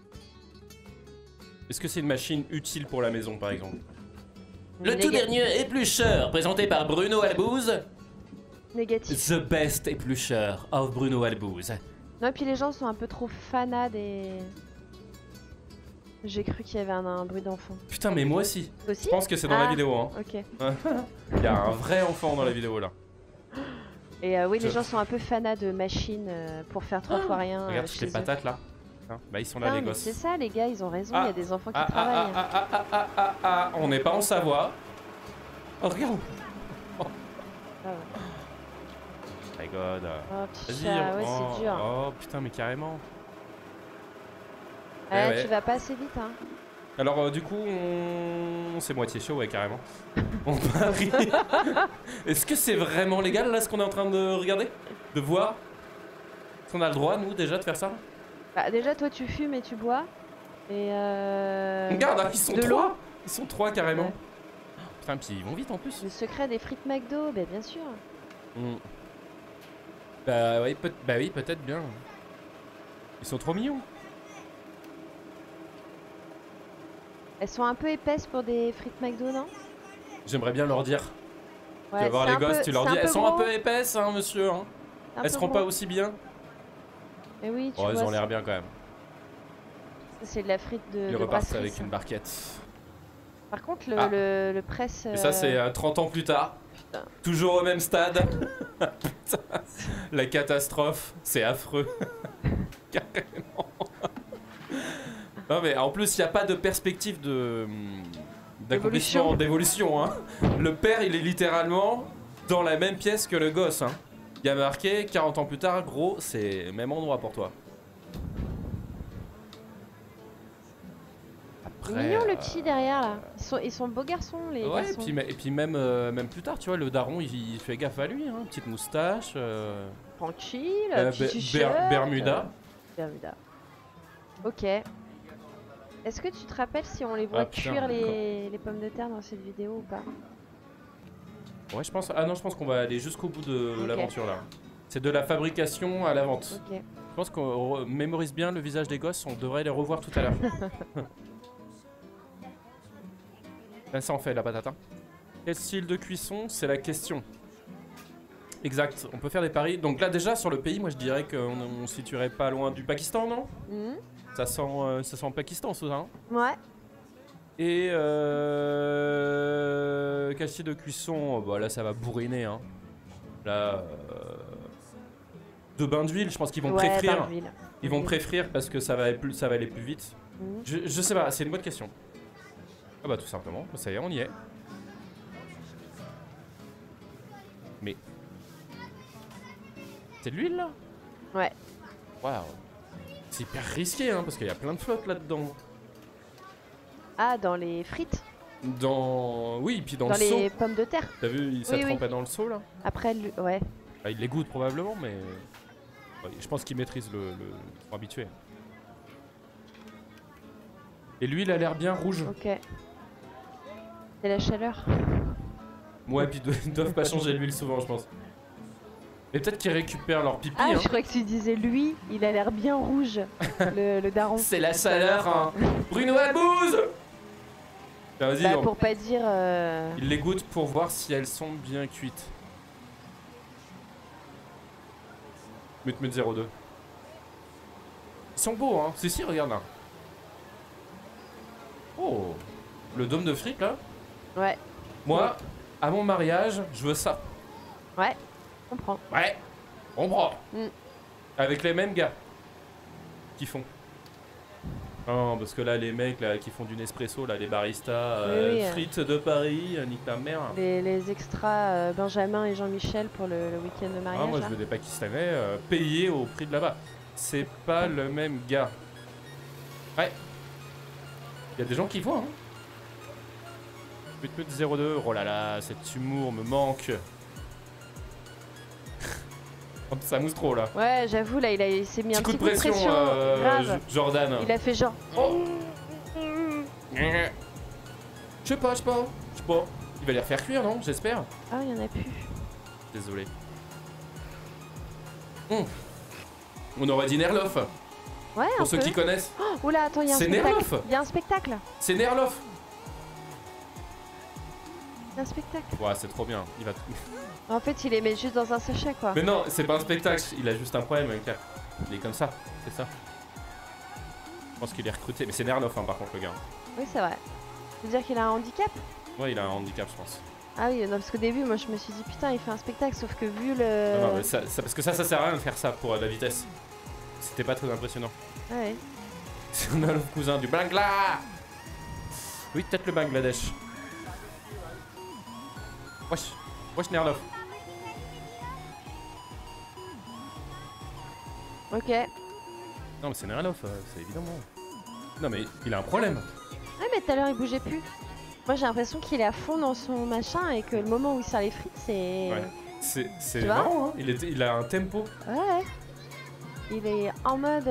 Est-ce que c'est une machine utile pour la maison, par exemple? Le Néga- tout dernier éplucheur, présenté par Bruno Albouze. Négatif. The best éplucheur of Bruno Albouze. Non, et puis les gens sont un peu trop fanades et. J'ai cru qu'il y avait un bruit d'enfant. Putain, mais moi aussi. Aussi? Je pense que c'est dans la Ah, vidéo, hein. Ok. Il y a un vrai enfant dans la vidéo, là. Et oui, les Je- gens sont un peu fanats de machines pour faire 3 fois rien. Regarde toutes chez les eux. patates, là. Hein, bah, ils sont là, Putain, les mais gosses. c'est ça, les gars, ils ont raison, il Ah, y a des enfants qui Ah, ah, travaillent. ah, ah, ah, ah, ah, ah, on n'est pas en Savoie. Oh, regarde. Ah ouais. My god. Oh, petit Vas-y, chat, ouais, oh, c'est dur. oh putain, mais carrément. Ouais, ouais. tu vas pas assez vite, hein. Alors, du coup, c'est moitié chaud, ouais, carrément. On parie. Est-ce que c'est vraiment légal, là, ce qu'on est en train de regarder? De voir? Est-ce qu'on a le droit, nous, déjà, de faire ça? Bah, déjà, toi, tu fumes et tu bois. Et Regarde, hein, ils sont de l'eau. trois. Ils sont trois, carrément. Ouais. Putain, puis ils vont vite, en plus. Le secret des frites McDo, bah, bien sûr. Mm. Bah oui, peut-être bien. Ils sont trop mignons. Elles sont un peu épaisses pour des frites McDo, non? J'aimerais bien leur dire. Ouais, Tu vas voir c'est les un gosses, peu- tu leur c'est dis, un elles peu sont un gros, peu épaisses, hein, monsieur. Hein. un Elles peu seront gros. pas aussi bien. Mais oui, tu Oh, elles vois, ont l'air bien quand même. c'est de la frite de Ils repartent brasserie, avec ça. une barquette. Par contre, Ah. le presse. Et ça, c'est 30 ans plus tard. Putain. Toujours au même stade. Putain, la catastrophe, c'est affreux. Carrément. Non mais en plus, il n'y a pas de perspective d'accomplissement, d'évolution. Hein. Le père, il est littéralement dans la même pièce que le gosse. Hein. Il y a marqué 40 ans plus tard, gros, c'est même endroit pour toi. C'est Après, mignon le petit derrière là. Ils sont beaux garçons les ouais, garçons. et puis même, même plus tard, tu vois, le daron, il fait gaffe à lui, hein, petite moustache. Tranquille, Be- petit t-shirt. Bermuda. Bermuda. Ok. Est-ce que tu te rappelles si on les voit Ah, putain, cuire les pommes de terre dans cette vidéo ou pas? Ouais, je pense. Ah non, je pense qu'on va aller jusqu'au bout de Ok. l'aventure là. C'est de la fabrication à la vente. Ok. Je pense qu'on mémorise bien le visage des gosses, on devrait les revoir tout à l'heure. Là, ça en fait la patate. Hein. Quel style de cuisson? C'est la question. Exact, on peut faire des paris. Donc là déjà sur le pays, moi je dirais qu'on se situerait pas loin du Pakistan, non? Mhm. Ça sent Pakistan, ça. Hein. Ouais. Et quel style de cuisson? Bah là ça va bourriner. Hein. Là, de bain d'huile, je pense qu'ils vont Ouais, préférer. bain d'huile. Ils vont préférer parce que ça va aller plus vite. Mhm. Je sais pas, c'est une bonne question. Ah bah tout simplement, ça y est, on y est. Mais... C'est de l'huile là? Ouais. Waouh. C'est hyper risqué hein, parce qu'il y a plein de flotte là-dedans. Ah, dans les frites? Oui, puis dans Dans le seau. les pommes de terre? T'as vu, ça Oui, oui. trempait dans le seau là? Après, ouais. Bah, il les goûte probablement, mais... Ouais, je pense qu'il maîtrise le sont habitués. Et l'huile a l'air bien rouge. Ok. C'est la chaleur. Ouais, puis ils doivent pas changer l'huile souvent, je pense. Mais peut-être qu'ils récupèrent leur pipi. Ah, hein. je crois que tu disais lui, il a l'air bien rouge, le daron. C'est la chaleur, hein. Bruno Albouze. Bah, vas-y, Bah, pour pas dire... il les goûte pour voir si elles sont bien cuites. Mut 02. Ils sont beaux, hein. Si, regarde là. Oh, le dôme de frites là. Ouais, Moi, à mon mariage, je veux ça. ouais, je comprends. Ouais, on prend. Mm. Avec les mêmes gars qui font. Non, parce que là, les mecs là, qui font du Nespresso, là, les baristas, Oui, oui, frites de Paris, nique ta mère. Les extras Benjamin et Jean-Michel pour le week-end de mariage. Ah, moi, je là. veux des Pakistanais payés au prix de là-bas. C'est pas le même gars. Ouais. Il y a des gens qui voient, hein. Put 02. Oh là là, cet humour me manque. Oh, ça mousse trop là. Ouais, j'avoue, là, il s'est mis un Petit petit coup de pression, grave. Jordan. Il a fait genre... Oh. Je sais pas. Il va les refaire cuire, non? J'espère. Ah, il y en a plus. Désolé. On aurait dit Nerloff. Ouais, un Pour ceux peu. qui connaissent. Oh, oula, attends, il y a un C'est spectacle. Nerloff. Il y a un spectacle. C'est Nerloff. Il y a un spectacle. Ouais, c'est trop bien. Il va. En fait, il les met juste dans un sachet, quoi. Mais non, c'est pas un spectacle. Il a juste un problème avec la. Il est comme ça. C'est ça. Je pense qu'il est recruté. Mais c'est Nerloff, hein, par contre, le gars. Oui, c'est vrai. Tu veux dire qu'il a un handicap? Ouais, il a un handicap, je pense. Ah oui, non, parce qu'au début, moi, je me suis dit, putain, il fait un spectacle, sauf que vu le... Non, mais ça, parce que ça sert à rien de faire ça pour la vitesse. C'était pas très impressionnant. Ah ouais. C'est le cousin du Bangla. Oui, peut-être le Bangladesh. Wesh Nerloff. Ok. Non, mais c'est Nerloff, c'est évidemment. Non, mais il a un problème. Ouais, mais tout à l'heure, il bougeait plus. Moi, j'ai l'impression qu'il est à fond dans son machin et que le moment où il sert les frites, c'est... Ouais. C'est Tu vois marrant, hein. Il a un tempo. Ouais. Il est en mode...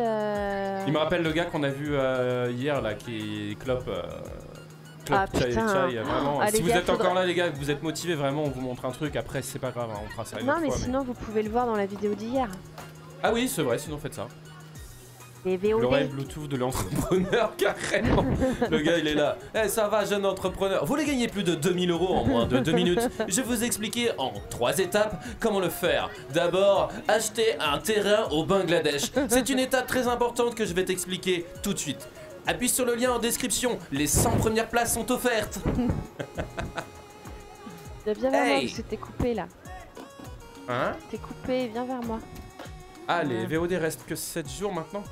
Il me rappelle le gars qu'on a vu hier, là, qui clope. Ah, Chai, putain. Chai, vraiment. Ah, Si les vous gars, êtes encore là, les gars, que vous êtes motivés, vraiment, on vous montre un truc. Après, c'est pas grave, hein, on fera ça une Non, autre mais fois, sinon, vous pouvez le voir dans la vidéo d'hier. Ah oui, c'est vrai, sinon faites ça. Les VOD. L'oreille Bluetooth de l'entrepreneur, carrément. Le gars, il est là. Eh, ça va, jeune entrepreneur. Vous voulez gagner plus de 2000 € en moins de 2 minutes? Je vais vous expliquer en 3 étapes comment le faire. D'abord, acheter un terrain au Bangladesh. C'est une étape très importante que je vais t'expliquer tout de suite. Appuie sur le lien en description. Les 100 premières places sont offertes. Viens vers moi, Hey. parce que t'es coupé, là. Hein? T'es coupé, viens vers moi. Ah, les VOD restent que 7 jours maintenant?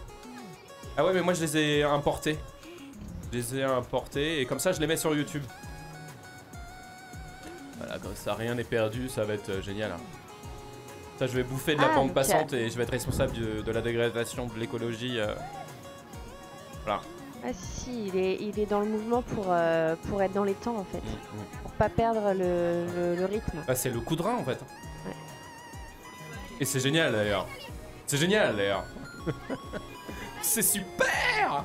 Ah ouais, mais moi je les ai importés. Je les ai importés et comme ça je les mets sur YouTube. Voilà, comme ça rien n'est perdu, ça va être génial. Hein. Ça, je vais bouffer de la Ah, bande donc, passante et je vais être responsable de la dégradation de l'écologie. Voilà. Ah si, il est dans le mouvement pour être dans les temps en fait. Mm. Pour pas perdre le rythme. Bah, c'est le coup de rein en fait. Ouais. Et c'est génial d'ailleurs. C'est génial d'ailleurs. C'est super.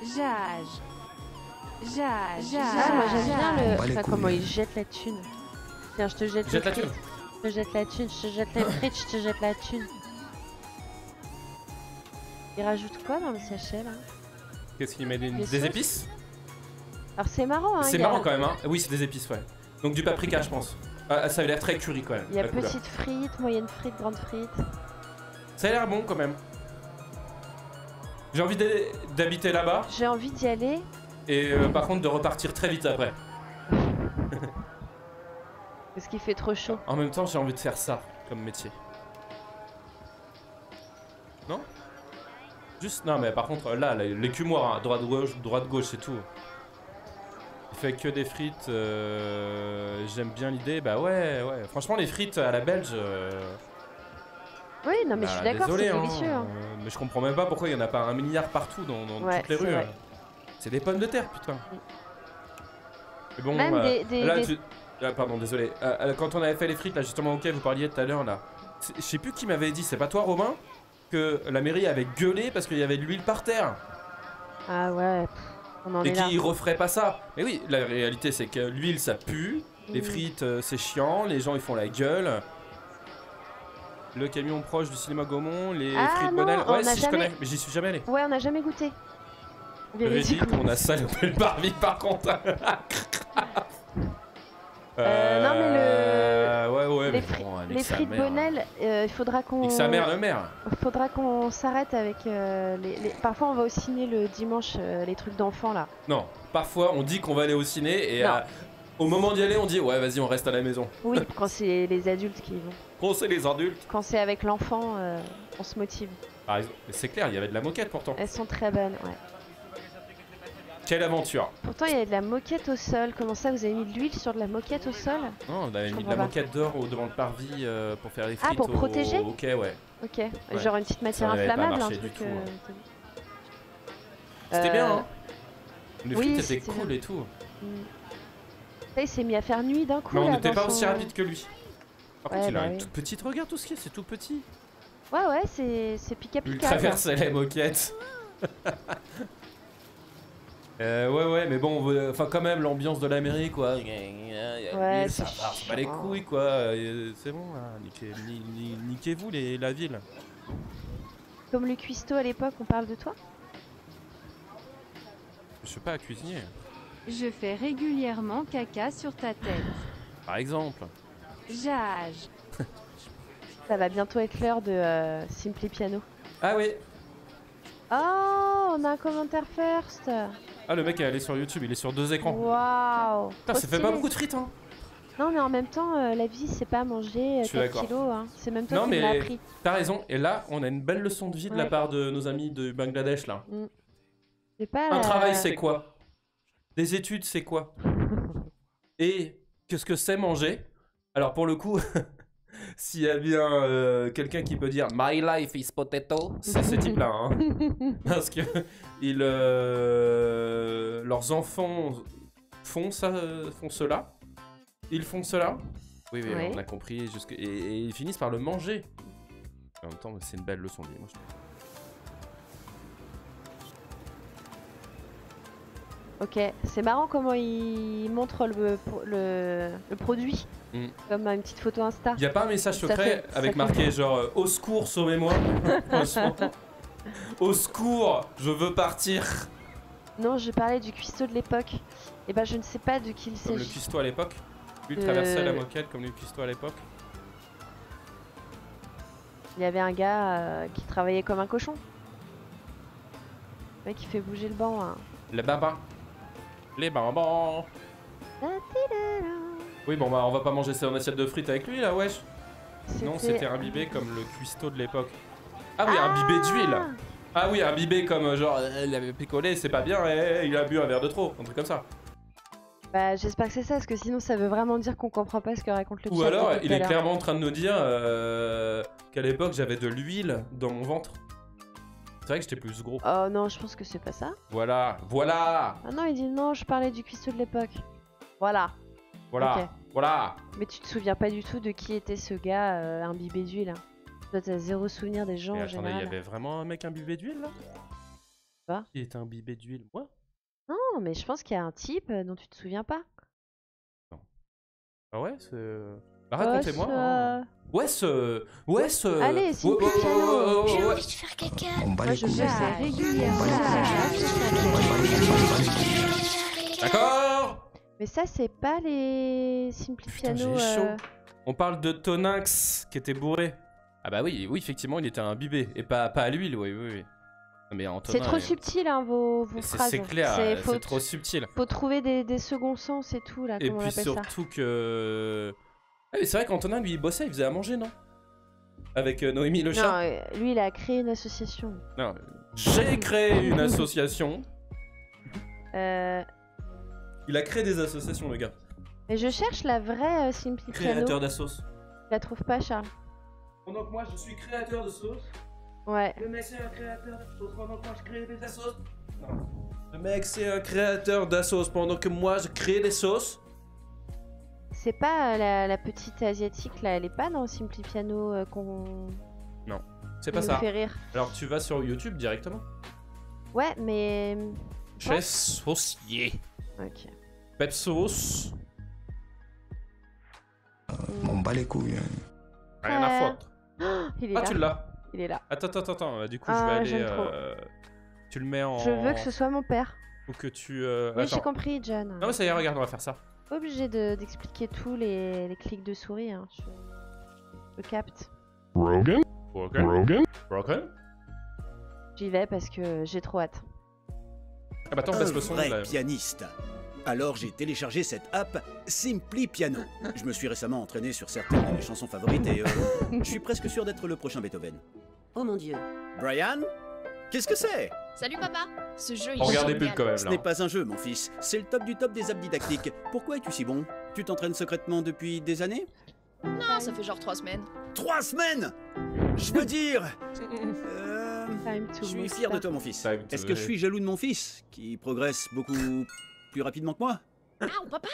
Jage. Jage. Ah, moi j'aime bien Bah, le. les Enfin, couilles. comment il jette la thune. Tiens, je te jette Jette les la thune. frites. Je te jette la thune, je te jette les frites, je te jette la thune. Il rajoute quoi dans le sachet là? Qu'est-ce qu'il met Des des sauces épices? Alors c'est marrant hein. C'est il y a- marrant quand même, hein. Oui, c'est des épices, ouais. Donc du paprika, je pense. Ah, ça a l'air très curry quand même. Il y a la couleur. petites frites, moyennes frites, grandes frites. Ça a l'air bon quand même. J'ai envie d'habiter là-bas J'ai envie d'y aller. et par contre de repartir très vite après. Parce qu'il fait trop chaud. En même temps, j'ai envie de faire ça comme métier. Non? Juste, non, mais par contre, là, l'écumoire, hein, droite-gauche, c'est tout. Il fait que des frites. J'aime bien l'idée. Bah ouais. Franchement, les frites à la belge. Oui, non mais je suis d'accord, c'est désolé, délicieux. Hein. Mais je comprends même pas pourquoi il y en a pas 1 milliard partout dans Ouais, toutes les c'est rues. vrai. C'est des pommes de terre, putain. Mais bon, Même là, des- Ah, pardon, désolé. Quand on avait fait les frites, là, justement, ok, vous parliez tout à l'heure, là. Je sais plus qui m'avait dit, c'est pas toi, Romain, que la mairie avait gueulé parce qu'il y avait de l'huile par terre Ah ouais, on en et est là. qu'ils referaient pas ça. Mais oui, la réalité, c'est que l'huile, ça pue. Les Mm. frites, c'est chiant. Les gens, ils font la gueule. Le camion proche du cinéma Gaumont, les Ah frites non, Bonel. on Ouais, a si, je jamais- connais, mais j'y suis jamais allé. Ouais, on n'a jamais goûté. Véridique, on a salopé le parvis par contre. Non, mais Ouais, les, mais fri- bon, nique les sa frites mère. Bonnel, il faudra qu'on. Nique sa mère, le maire. Faudra qu'on s'arrête avec Parfois, on va au ciné le dimanche, les trucs d'enfants là. Non, parfois on dit qu'on va aller au ciné et Non. au moment d'y aller, on dit ouais, vas-y, on reste à la maison. Oui, quand c'est les adultes qui y vont. Bon, c'est les adultes. Quand c'est avec l'enfant, on se motive. Par exemple, mais c'est clair, il y avait de la moquette pourtant. Elles sont très bonnes, ouais. Quelle aventure. Pourtant, il y a de la moquette au sol. Comment ça, vous avez mis de l'huile sur de la moquette au sol? Non, on avait Je mis de comprends la pas. moquette d'or devant le parvis pour faire les Ah, frites. pour protéger Ok, ouais. Ok, genre une petite matière Ça n'avait pas inflammable, un marché du truc. tout, hein. C'était bien, hein. Les oui, frites étaient c'était cool bien. et tout. Ça, il s'est mis à faire nuit d'un coup. Mais on là, n'était dans pas son- aussi rapide que lui. Par contre, Ouais, il a bah une oui. toute petite. Regarde tout ce qu'il y a, c'est tout petit. Ouais, c'est pika Il pika. quoi. traversait la moquette. Ouais, mais bon, enfin, quand même, l'ambiance de la mairie, quoi. Ouais, Ça c'est part pas les chiant. couilles, quoi. C'est bon, là. Niquez-vous, la ville. Comme le cuistot à l'époque, on parle de toi? Je suis pas cuisinier, Je fais régulièrement caca sur ta tête. par exemple. Jage. Ça va bientôt être l'heure de Simply Piano. Ah oui. Oh, on a un commentaire first. Ah, le mec est allé sur YouTube, il est sur 2 écrans. Waouh. Putain, trop ça fait stylé. pas beaucoup de frites, hein. Non, mais en même temps, la vie, c'est pas manger Je suis 4 d'accord. kilos. Hein. C'est même toi Non, qui me l'as mais appris. t'as raison. Et là, on a une belle leçon de vie de la Ouais. part de nos amis de Bangladesh, là. C'est pas Un la- travail, c'est quoi? Des études, c'est quoi? Et qu'est-ce que c'est manger? Alors, pour le coup, s'il y a bien quelqu'un qui peut dire My life is potato, c'est ce type-là. Hein. Parce que leurs enfants font cela. Ils font cela. Oui, Ouais. on a compris. Et ils finissent par le manger. En même temps, c'est une belle leçon de vie, moi, je trouve. Ok, c'est marrant comment il montre le produit. Mm. Comme une petite photo Insta. Y a pas un message Ça secret fait- ça avec fait- marqué genre au secours, sauvez-moi? Franchement. Au secours, je veux partir. Non, je parlais du cuistot de l'époque. Et ben, je ne sais pas de qui il Comme le s'agit. cuistot à l'époque. Lui traversait la moquette comme le cuistot à l'époque. Il y avait un gars qui travaillait comme un cochon. Le mec qui fait bouger le banc. Hein. Les babas. Les babas. Oui, bon, bah on va pas manger ça en assiette de frites avec lui là, wesh. Non, c'était imbibé comme le cuistot de l'époque. Ah oui, imbibé d'huile. Ah oui, imbibé comme genre il avait picolé, c'est pas bien, il a bu un verre de trop, un truc comme ça. Bah, j'espère que c'est ça, parce que sinon ça veut vraiment dire qu'on comprend pas ce que raconte le chat. Ou alors, depuis il tout à est l'heure. clairement en train de nous dire qu'à l'époque, j'avais de l'huile dans mon ventre. C'est vrai que j'étais plus gros. Oh non, je pense que c'est pas ça. Voilà, voilà, Ah non, il dit non, je parlais du cuistot de l'époque. Voilà. voilà, Ok. voilà. Mais tu te souviens pas du tout de qui était ce gars imbibé d'huile. Hein. Toi, t'as zéro souvenir des gens Mais en attendez, il y général. avait vraiment un mec imbibé d'huile là Quoi? Qui était imbibé d'huile? Moi? Non, mais je pense qu'il y a un type dont tu te souviens pas. Ah ouais, c'est... Bah racontez-moi. Hein. Ouais, Allez, c'est une ouais, piano. J'ai ouais. envie de faire caca. On bat Moi, les je couilles. fais Fait régulièrement D'accord. Mais ça, c'est pas les Simply Putain, Piano. j'ai chaud. On parle de Tonynx qui était bourré. Ah bah oui, oui, effectivement, il était imbibé. Et pas à l'huile, oui, oui, oui. Mais en C'est Tonin, trop subtil, hein, vos mais phrases. c'est clair, Faut c'est trop subtil. Faut trouver des seconds sens et tout, là, Et comment on puis appelle ça. surtout que... Ah mais c'est vrai qu'Antonin, lui, il bossait, il faisait à manger, non? Avec Noémie le Non, chat. lui, il a créé une association. Non, j'ai créé une association. Mais Il a créé des associations, le gars. je cherche la vraie Simply Piano. Créateur d'assos. Je la trouve pas, Charles. Pendant que moi, je suis créateur de sauce. Ouais. Le mec, c'est un créateur de sauce. Pendant que moi, je crée des sauces. Non. Le mec, c'est un créateur d'assos. Pendant que moi, je crée des sauces. C'est pas la petite asiatique, là, elle est pas dans Simply Piano qu'on... C'est qui pas nous ça. fait rire. Alors, tu vas sur YouTube directement. Ouais, mais... Chez Saucier. Ok. Pepsos. On bat les couilles. Rien à foutre. Il est Ah, là. tu l'as. Il est là. Attends. Du coup, Ah, je vais aller. j'aime trop. Tu le mets en. Je veux que ce soit mon père. Ou que tu. Oui, j'ai Attends. compris, John. Non, mais ça y est, regarde, on va faire ça. Pas obligé d'expliquer tous les clics de souris. Hein. Je capte. Broken. J'y vais parce que j'ai trop hâte. Ah, bah attends, Un baisse le son. vrai là. pianiste. Alors j'ai téléchargé cette app Simply Piano. Je me suis récemment entraîné sur certaines de mes chansons favorites et je suis presque sûr d'être le prochain Beethoven. Oh mon dieu. Brian, qu'est-ce que c'est? Salut papa. Ce jeu, On regarde les pubs quand même Ce là. n'est pas un jeu, mon fils. C'est le top du top des apps didactiques. Pourquoi es-tu si bon? Tu t'entraînes secrètement depuis des années? Non, ça fait genre 3 semaines. 3 semaines? Je veux dire... Time to Je suis move fier de stuff. toi, mon fils. Time to Est-ce que je suis jaloux de mon fils, qui progresse beaucoup plus rapidement que moi? Ah, papa.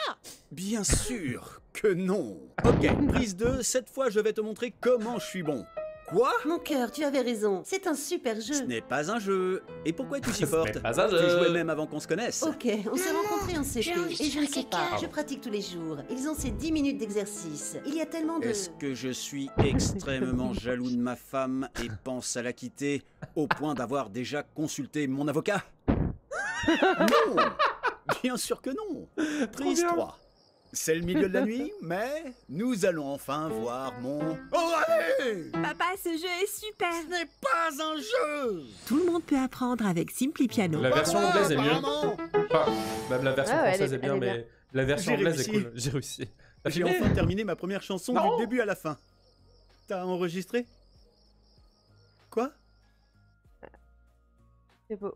Bien sûr que non. Ok, prise 2, cette fois je vais te montrer comment je suis bon. Quoi? Mon cœur, tu avais raison. C'est un super Ce jeu. n'est pas un jeu. Et pourquoi es-tu si Ce forte? n'est pas un Tu jeu. jouais même avant qu'on se connaisse. Ok, on s'est rencontrés en CP j'ai envie de et je ne faire sais caca. pas. Je pratique tous les jours. Ils ont ces 10 minutes d'exercice. Il y a tellement de... Est-ce que je suis extrêmement jaloux de ma femme et pense à la quitter au point d'avoir déjà consulté mon avocat? Non! Bien sûr que non. Prise bien. 3. C'est le milieu de la nuit, mais nous allons enfin voir mon... Oh allez! Papa, ce jeu est super. Ce n'est pas un jeu! Tout le monde peut apprendre avec Simply Piano. La version anglaise est mieux. Apparemment. Enfin, même la version Ah ouais, française elle est bien, est bien. mais la version J'ai anglaise est réussi. cool. J'ai réussi. T'as J'ai filmé enfin terminé ma première chanson Non. du début à la fin. T'as enregistré? Quoi? C'est beau.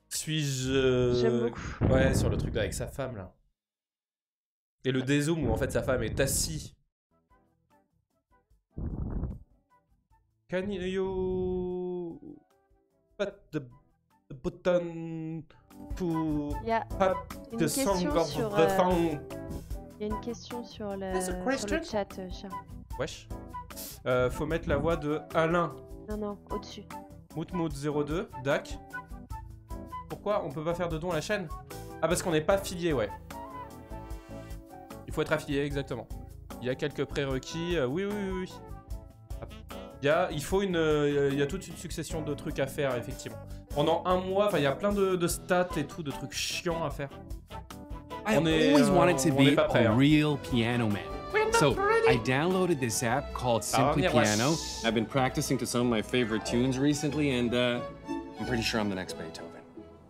Suis-je. J'aime beaucoup. Ouais, sur le truc là avec sa femme là. Et le dézoom où en fait sa femme est assise. Can you put the button to Il y a put une the song question of sur... the song? Il y a une question sur le question? chat, Charles. Wesh. Faut mettre la voix de Alain. Non, au-dessus. Moutmout02, Dac. Pourquoi on peut pas faire de dons à la chaîne? Ah, parce qu'on n'est pas affilié, ouais. Il faut être affilié, exactement. Il y a quelques prérequis. Oui. Hop. Il y a toute une succession de trucs à faire, effectivement. Pendant un mois, il y a plein de stats et tout, de trucs chiants à faire. I On est, always wanted to on est be pas prêt, a hein. real piano man. So I downloaded this app called Simply revenir, ouais. Piano. I've been practicing to some of my favorite tunes recently, and I'm pretty sure I'm the next Beethoven.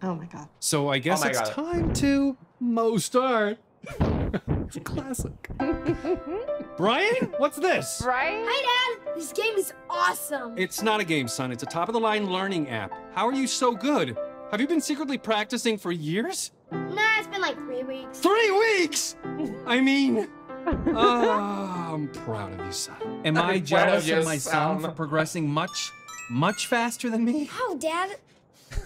Oh my god. So I guess Oh my it's God. time to start. It's a classic. Brian, what's this? Hi, Dad. This game is awesome. It's not a game, son. It's a top-of-the-line learning app. How are you so good? Have you been secretly practicing for years? Nah, it's been like 3 weeks. 3 weeks? I mean, I'm proud of you, son. Am I jealous of my son for progressing much faster than me? Oh, Dad.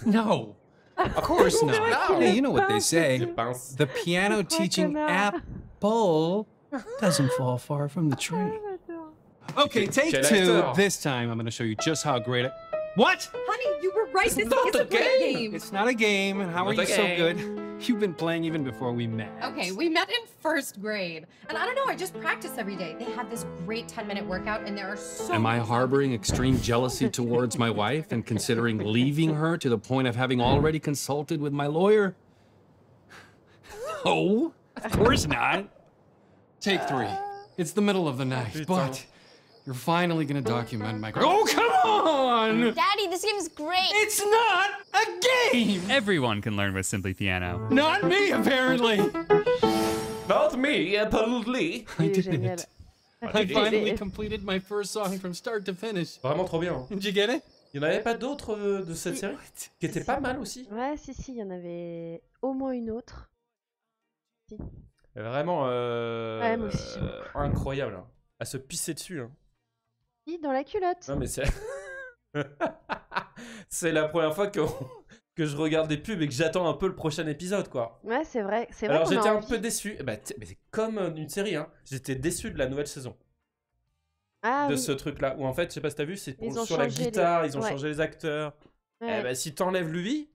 No, of course not. No. Hey, you know what they say. Je pense. The piano teaching apple doesn't fall far from the tree. Okay, take Quel 2. acteur. This time I'm going to show you just how great it... What? Honey, you were right. This not is a a great game. It's not a game, and how are Not you a so game. good? You've been playing even before we met. Okay, we met in 1st grade. And I don't know, I just practice every day. They have this great 10-minute workout, and there are so Am I many- harboring extreme jealousy towards my wife and considering leaving her to the point of having already consulted with my lawyer? No, of course not. Take 3. It's the middle of the night, Putain. but you're finally gonna document my... Oh, come on! Daddy, this game is great. It's not a game! Everyone can learn with Simply Piano. Not me, apparently! Not me, apparently. I Il est did génial. it. I finally completed my first song from start to finish. Vraiment trop bien. Did you get it? Il n'y en avait pas d'autres de cette série qui étaient pas mal aussi. Ouais, si, il y en avait au moins une autre. Si. Vraiment Ouais, moi aussi, j'aime incroyable. Hein. À se pisser dessus. Hein. Si, dans la culotte. Non mais c'est c'est la première fois que je regarde des pubs et que j'attends un peu le prochain épisode quoi. Ouais, c'est vrai. C'est vrai. Alors qu'on a j'étais un envie. peu déçu. Bah, mais c'est comme une série hein. J'étais déçu de la nouvelle saison. Ah, de oui. ce truc là où en fait je sais pas si t'as vu c'est Ils ont sur la changé les- guitare ils ont ouais. changé les acteurs. Ouais. Eh ben si t'enlèves lui,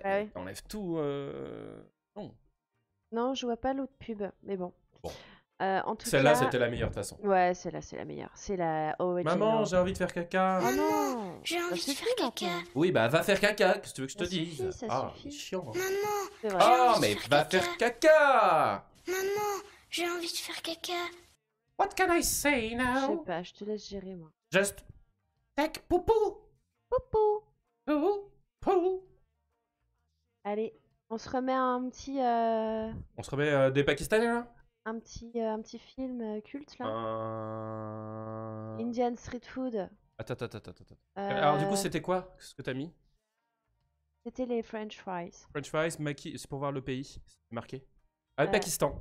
Ah ouais. t'enlèves tout. Non. Non, je vois pas l'autre pub, mais bon. Bon. En tout Celle-là cas... c'était la meilleure de toute façon. Ouais, celle-là, c'est la meilleure. C'est la original. Maman j'ai envie de faire caca. Oh non. J'ai envie de suffit faire caca. maintenant. Oui bah va faire caca. Qu'est-ce que tu veux que je te Ça dise? suffit, ça Ah suffit. c'est chiant. Maman, C'est vrai. Ah envie de mais faire va caca. faire caca. maman, j'ai envie de faire caca. What can I say Je sais now? pas, je te laisse gérer, moi. Just take poupou. Popo. Poupou. Poupou. Allez, on se remet un petit, On se remet des Pakistanais là? un petit film culte, là. Indian Street Food. Attends. Alors du coup c'était quoi ce que t'as mis? C'était les French fries. French fries, Maki, c'est pour voir le pays, c'est marqué. Ah le Ouais. Pakistan.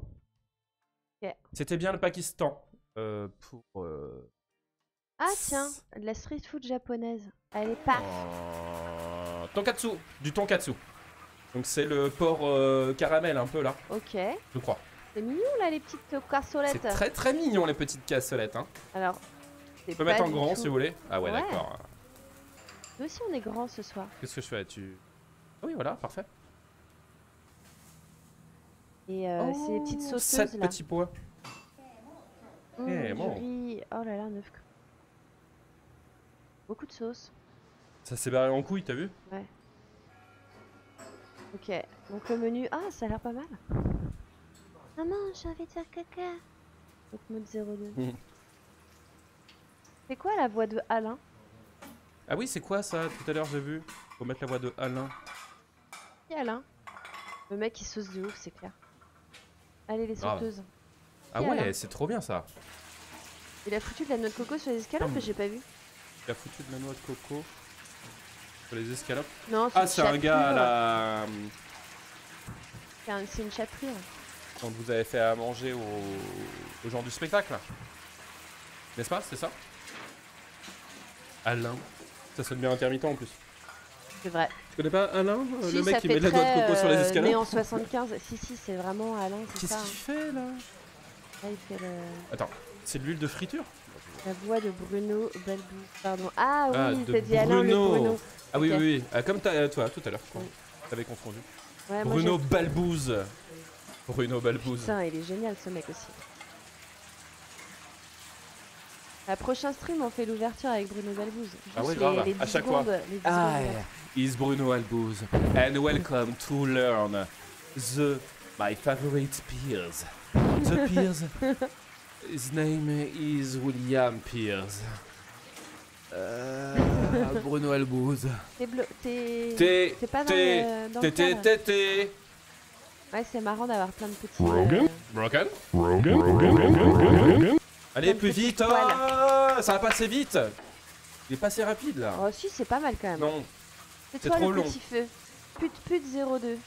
Ok. C'était bien le Pakistan. Pour... Ah tiens, de la street food japonaise. Allez, paf. Tonkatsu, du tonkatsu. Donc c'est le porc caramel un peu là, Ok. je crois. C'est mignon là, les petites cassolettes. C'est très très mignon les petites cassolettes. Hein. Alors, Je peux mettre en grand si vous voulez. Ah ouais, Ouais. d'accord. nous aussi on est grands ce soir. Qu'est-ce que je fais Ah oui voilà, parfait. Et c'est les petites sauteuses 7 là. petits pois. Du bon. riz. Oh là là, 9 cru. Beaucoup de sauce. Ça s'est barré en couille, t'as vu? Ouais. Ok, donc le menu. Ah, ça a l'air pas mal. Maman, j'ai envie de faire caca. Donc mode 02. C'est quoi la voix de Alain? Ah oui, c'est quoi ça? Tout à l'heure j'ai vu. Faut mettre la voix de Alain. Qui Alain? Le mec qui sauce de ouf, c'est clair. Allez, les Grave. sauteuses. Ah Qui ouais, Alain c'est trop bien ça. Il a foutu de la noix de coco sur les escalopes que j'ai pas vu. Il a foutu de la noix de coco sur les escalopes. Non, Ah, c'est un gars à la... C'est une chapelure. Quand vous avez fait à manger aux gens du spectacle. N'est-ce pas? C'est ça? Alain. Ça sonne bien intermittent en plus. C'est vrai. Tu connais pas Alain? Si, Le mec ça qui fait met de la noix de très, coco sur les né escalopes? en 75. Si, c'est vraiment Alain, c'est Qu'est-ce ça. qu'il fait là? Là, il fait le... Attends, c'est de l'huile de friture? La voix de Bruno Balbou. Pardon. Ah oui, de t'as dit Alain le Bruno. Ah oui, Ok. oui, oui. Ah, comme toi tout à l'heure, t'avais confondu. Ouais, moi, Bruno j'ai- Balbouze. Bruno Balbouze. Putain, il est génial ce mec aussi. La prochaine stream, on fait l'ouverture avec Bruno Balbouze. Ah ouais, Juste grave, les à 10 chaque fois. secondes, les 10 Ah, secondes. is Bruno Balbouze. And welcome to learn my favorite Pierce. The Pierce. His name is William Pierce. Bruno Balbouze. T'es pas dans le cadre. Ouais, c'est marrant d'avoir plein de petits... Broken. Allez, Plein de plus petits vite. poils. Ah, ça va passer vite. Il est passé rapide là. Oh si, c'est pas mal quand même. Non. C'est c'est toi trop le long. petit feu. Pute 02.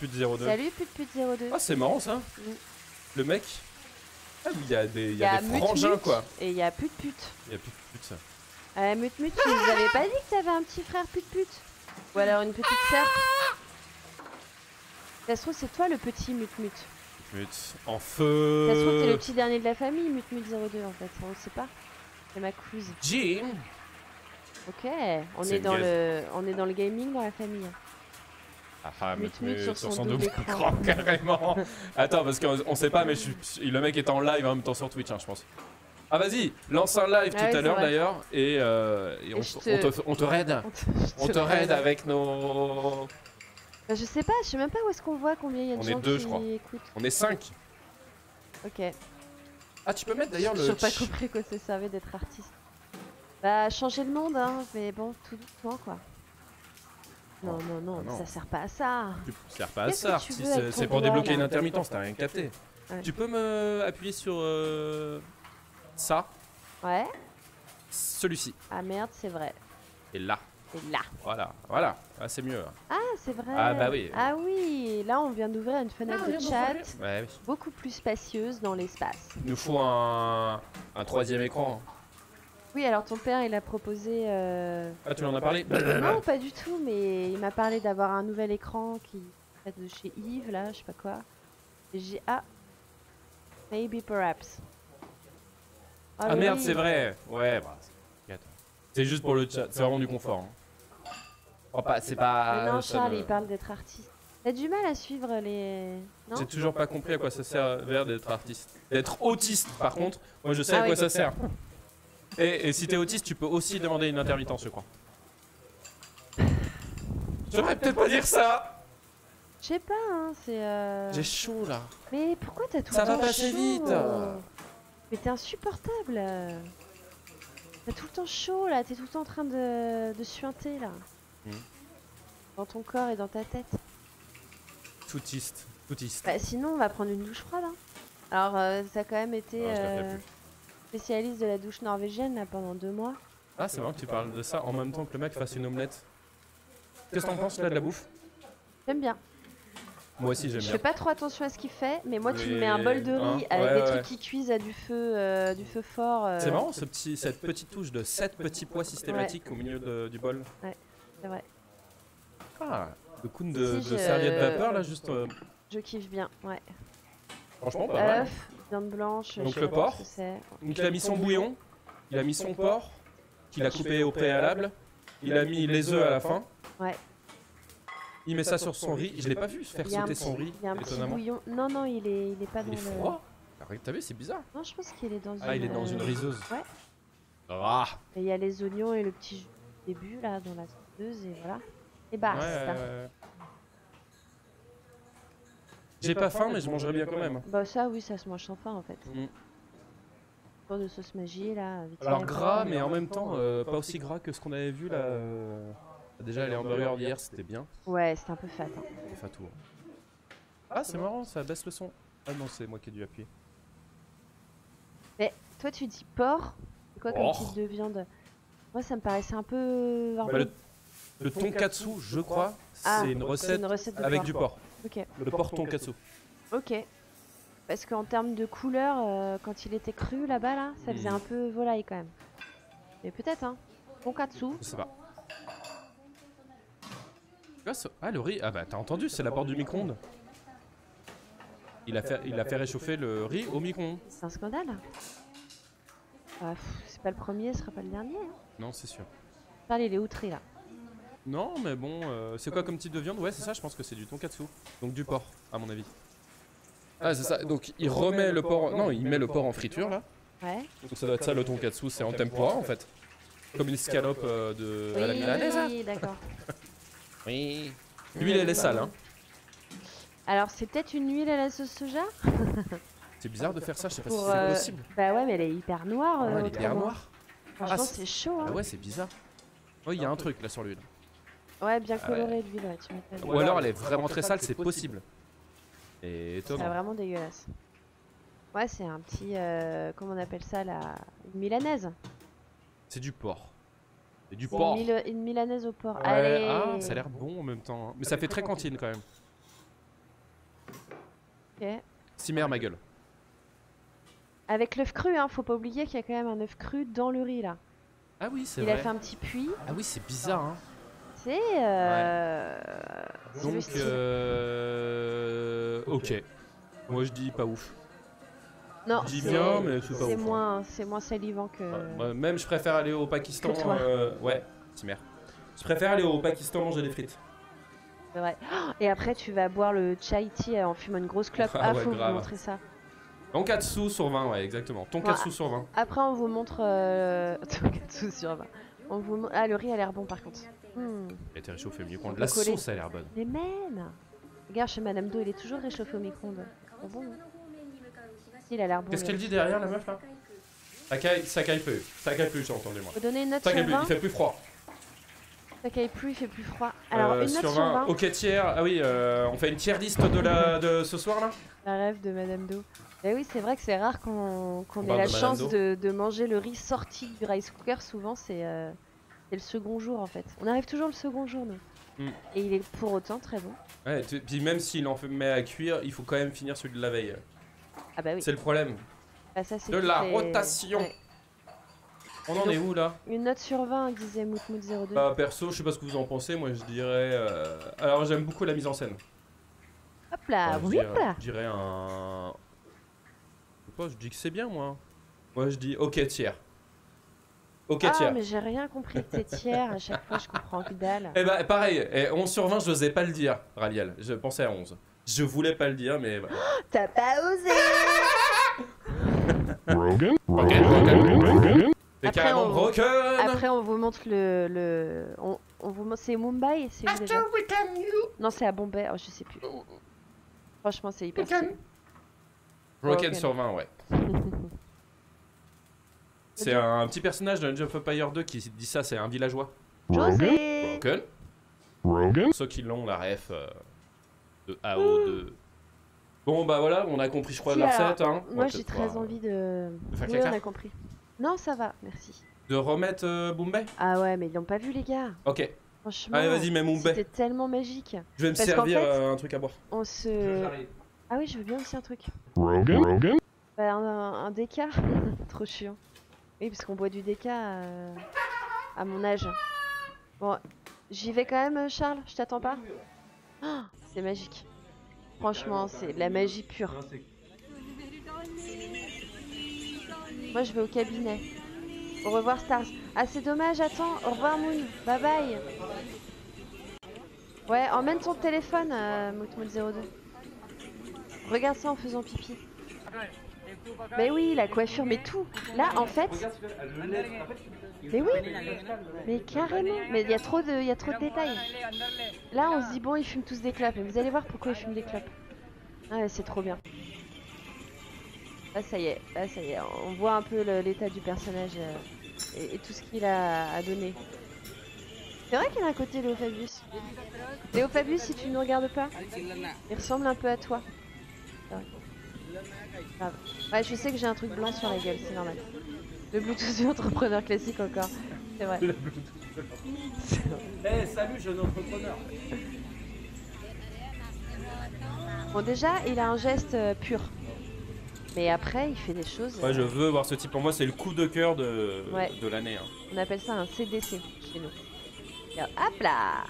Pute 02. Salut Pute 02. Ah, c'est marrant ça. Le mec. Ah, il y a des Mut frangins Mut, quoi. Et il y a Pute. Il y a Pute ça. Mut, tu nous avais pas dit que t'avais un petit frère Pute. Ou alors une petite sœur. Ça se trouve, c'est toi le petit Mut. Mut en feu. Ça se trouve, t'es le petit dernier de la famille, Mut 02 en fait. On sait pas. C'est ma cousine. Jim. Ok, on est dans le gaming dans la famille. Ah, Mut sur son double écran carrément. Attends, parce qu'on sait pas, mais le mec est en live en même temps sur Twitch, hein, je pense. Ah vas-y, lance un live tout à l'heure d'ailleurs et on te raid. On te raid avec nos... Bah, je sais pas, je sais même pas où est-ce qu'on voit combien il y a de gens qui je crois. Écoutent. On est 5. Ok. Ah tu peux mettre d'ailleurs le... J'ai pas compris quoi ça servait d'être artiste. Bah changer le monde hein, mais bon, tout doucement quoi. Non, ça sert pas à ça. Ça sert pas à ça, artiste, c'est pour débloquer une intermittence, t'as rien capté. Ouais. Tu peux me appuyer sur ça. Ouais. Celui-ci. Ah merde, c'est vrai. Et là. Et là. Voilà. Ah, c'est mieux. Ah, c'est vrai. Ah bah oui. Ah oui, là on vient d'ouvrir une fenêtre de chat. Ouais, oui. Beaucoup plus spacieuse dans l'espace. Il nous faut un troisième écran. Oui, alors ton père il a proposé... Ah, tu en as parlé? Non, pas du tout, mais il m'a parlé d'avoir un nouvel écran qui est de chez Yves, là, je sais pas quoi. Et j'ai... Ah, maybe perhaps. Ah oui. Merde, c'est vrai. Ouais, bah, c'est juste pour le chat, c'est vraiment du confort. Hein. Oh, c'est pas... Mais non, Charles, il parle d'être artiste. T'as du mal à suivre les... J'ai toujours pas compris à quoi ça sert d'être artiste. D'être autiste, par contre, moi je sais à quoi ça sert. Et si t'es autiste, tu peux aussi demander une intermittence, je crois. Je devrais peut-être pas dire ça. Je sais pas, hein, c'est... J'ai chaud, là. Mais pourquoi t'as tout le temps chaud? Ça va pas passer vite. Mais t'es insupportable. T'as tout le temps chaud, là. T'es tout le temps en train de suinter, là. Dans ton corps et dans ta tête. Toutiste. Bah, sinon, on va prendre une douche froide, hein. Alors, ça a quand même été... spécialiste de la douche norvégienne là pendant 2 mois. Ah c'est marrant que tu parles de ça en même temps que le mec fasse une omelette. Qu'est-ce que t'en penses là de la bouffe? J'aime bien. Moi aussi j'aime bien. Je fais pas trop attention à ce qu'il fait, mais moi tu me mets un bol de riz avec des trucs qui cuisent à du feu fort. C'est marrant cette petite touche de 7 petits pois systématiques au milieu du bol. Ouais, c'est vrai. Ah, le coup de serviette vapeur là juste... Je kiffe bien, ouais. Franchement pas mal. Viande blanche. Donc le porc, donc il a mis son bouillon, il a mis son porc, qu'il a coupé au préalable, il a mis les œufs à la fin. Ouais. Il met ça sur son riz, je l'ai pas vu faire sauter son riz, il y a un petit bouillon, non, il est pas dans le... Il est froid. T'as vu, c'est bizarre. Non, je pense qu'il est dans une... Ah, il est dans une riseuse. Ouais. Ah. Et il y a les oignons et le petit jus du début là, dans la sauteuse et voilà. Et basta. Ouais. J'ai pas faim, mais je mangerais bien quand même. Bah ça, oui, ça se mange sans faim en fait. De sauce magie là. Alors gras, mais en même temps, pas aussi gras que ce qu'on avait vu là. Déjà, les hamburgers d'hier, c'était bien. Ouais, c'était un peu fat. Hein. Fatou. Ah, c'est marrant, ça baisse le son. Ah non, c'est moi qui ai dû appuyer. Mais toi, tu dis porc. C'est quoi comme type de viande? Moi, ça me paraissait un peu... Le tonkatsu, je crois, c'est une recette avec du porc. Ok. Le porc tonkatsu. Ok. Parce qu'en termes de couleur, quand il était cru là-bas, là, ça faisait un peu volaille quand même. Mais peut-être, hein. Tonkatsu. Je sais pas. Ah, le riz. Ah bah, t'as entendu, c'est la porte du micro-ondes. Il a fait réchauffer le riz au micro-ondes. C'est un scandale. C'est pas le premier, ce sera pas le dernier. Hein. Non, c'est sûr. Charles, il est outré là. Non, mais bon, c'est quoi comme type de viande? Ouais, c'est ça, je pense que c'est du tonkatsu. Donc du porc, à mon avis. Ah, c'est ça. Donc il remet le porc. Non, il met le porc en friture là. Ouais. Donc ça doit être ça le tonkatsu, c'est en tempura en fait. Comme une scalope à la milanaise. Oui, d'accord. Oui. L'huile, elle est sale, hein. Alors, c'est peut-être une huile à la sauce soja? C'est bizarre de faire ça, je sais pas si c'est possible. Bah ouais, mais elle est hyper noire. Elle est hyper noire. Franchement, c'est chaud. Hein. Ah ouais, c'est bizarre. Oh, il y a un truc là sur l'huile. Ouais, bien coloré l'huile, ouais, tu m'étonnes. Ou alors elle est vraiment très sale, c'est possible. Et c'est vraiment dégueulasse. Ouais, c'est un petit. Comment on appelle ça là? Une milanaise. C'est du porc. C'est du porc. Une milanaise au porc. Ouais. Allez. Ah, ça a l'air bon en même temps. Hein. Mais ça fait très cantine quand même. Ok. Cimer ma gueule. Avec l'œuf cru, hein, faut pas oublier qu'il y a quand même un œuf cru dans le riz là. Ah oui, c'est Il vrai. a fait un petit puits. Ah oui, c'est bizarre, hein. C'est Donc, le style. ok. Moi, je dis pas ouf. Non, je dis bien, mais c'est pas ouf. C'est moins salivant que. Moi, même, je préfère aller au Pakistan. Que toi. Ouais, Cimer. Je préfère aller au Pakistan manger des frites. C'est vrai. Oh, et après, tu vas boire le chai tea en fumant une grosse clope. Ah ouais, faut vous grave. montrer ça. Tonkatsu sur 20, ouais, exactement. Tonkatsu sur 20. Après, on vous montre. Tonkatsu sur 20. On vous montre... Ah, le riz a l'air bon par contre. Il a été réchauffé au micro-ondes. On La peut coller. sauce a l'air bonne. Mais même. Regarde, chez Madame Do, il est toujours réchauffé au micro-ondes. C'est bon. Hein. Il a l'air bon. Qu'est-ce le qu'elle riz. dit derrière, la meuf là? Ça caille plus. Ça caille plus, j'ai entendu moi. Faut donner une note Ça sur caille plus, 20. il fait plus froid. Ça caille plus, il fait plus froid. Alors, une note sur sur 20. Ok, tiers. Ah oui, on fait une tier list de ce soir là? La rêve de Madame Do. Et oui, c'est vrai que c'est rare qu'on ait parle la de Madame chance Do. de manger le riz sorti du rice cooker. Souvent, c'est le second jour en fait. On arrive toujours le second jour, nous. Et il est pour autant très bon. Ouais, puis même s'il en met à cuire, il faut quand même finir celui de la veille. Ah bah oui. C'est le problème. Ah, ça, c'est De toutes la les- rotation. Ouais. On en est où là? Une note sur 20, disait Moutmout02. Bah perso, je sais pas ce que vous en pensez, moi je dirais... Alors j'aime beaucoup la mise en scène. Hop là, Enfin, je oui dirais- là. Je dirais un... Je sais pas, je dis que c'est bien moi. Moi je dis ok tiers. Ok Ah, tiers. mais j'ai rien compris de tes tiers. À chaque fois, je comprends que dalle. Eh bah pareil, 11 sur 20, je n'osais pas le dire, Raliel. Je pensais à 11. Je voulais pas le dire, mais... voilà. T'as pas osé. Rogan. C'est Après, carrément on- broken. Après, on vous montre on vous montre... C'est Mumbai, c'est où déjà? Non, c'est à Bombay. Oh, je sais plus. Franchement, c'est hyper stylé. Broken sur 20, ouais. C'est un petit personnage de Age of Empires 2 qui dit ça, c'est un villageois. José. Broken. Pour ceux qui l'ont, la ref de AO2. Bon bah voilà, on a compris je crois Si, la alors, recette. Hein. Moi, On va j'ai peut-être très pouvoir, envie de... faire Oui, caca. on a compris. Non, ça va, merci. De remettre Bombay. Ah ouais, mais ils l'ont pas vu, les gars. Ok. Franchement, Allez vas-y, mets Mumbai. c'était tellement magique. Je vais me Parce qu'en servir fait, un truc à boire. on se... Ah oui, je veux bien aussi un truc. Rogan. Bah, un DK. Trop chiant. Oui, parce qu'on boit du DK à mon âge. Bon, j'y vais quand même, Charles. Je t'attends pas. Ah, c'est magique. Franchement, c'est de la magie pure. Moi, je vais au cabinet. Au revoir, Stars. Ah, c'est dommage, attends. Au revoir, Moon. Bye bye. Ouais, emmène ton téléphone, Moutmout02. Regarde ça en faisant pipi. Mais oui, la coiffure, mais tout. Là, en fait... Mais oui, mais carrément. Mais il y a trop de détails. Là, on se dit, bon, ils fument tous des clopes. Mais vous allez voir pourquoi ils fument des clopes. Ah, c'est trop bien. Là, ça y est. Là, ça y est. On voit un peu l'état du personnage et tout ce qu'il a à donner. C'est vrai qu'il a un côté Léo Fabius. Léo Fabius, si tu ne regardes pas, il ressemble un peu à toi. C'est vrai. Grave. Ouais, je sais que j'ai un truc blanc sur la gueule, c'est normal. Le Bluetooth entrepreneur classique encore. C'est vrai. Eh, salut jeune entrepreneur. Bon, déjà, il a un geste pur. Mais après, il fait des choses... Ouais, je veux voir ce type. Pour moi, c'est le coup de cœur de l'année. Hein. On appelle ça un CDC chez nous. Regarde, hop là.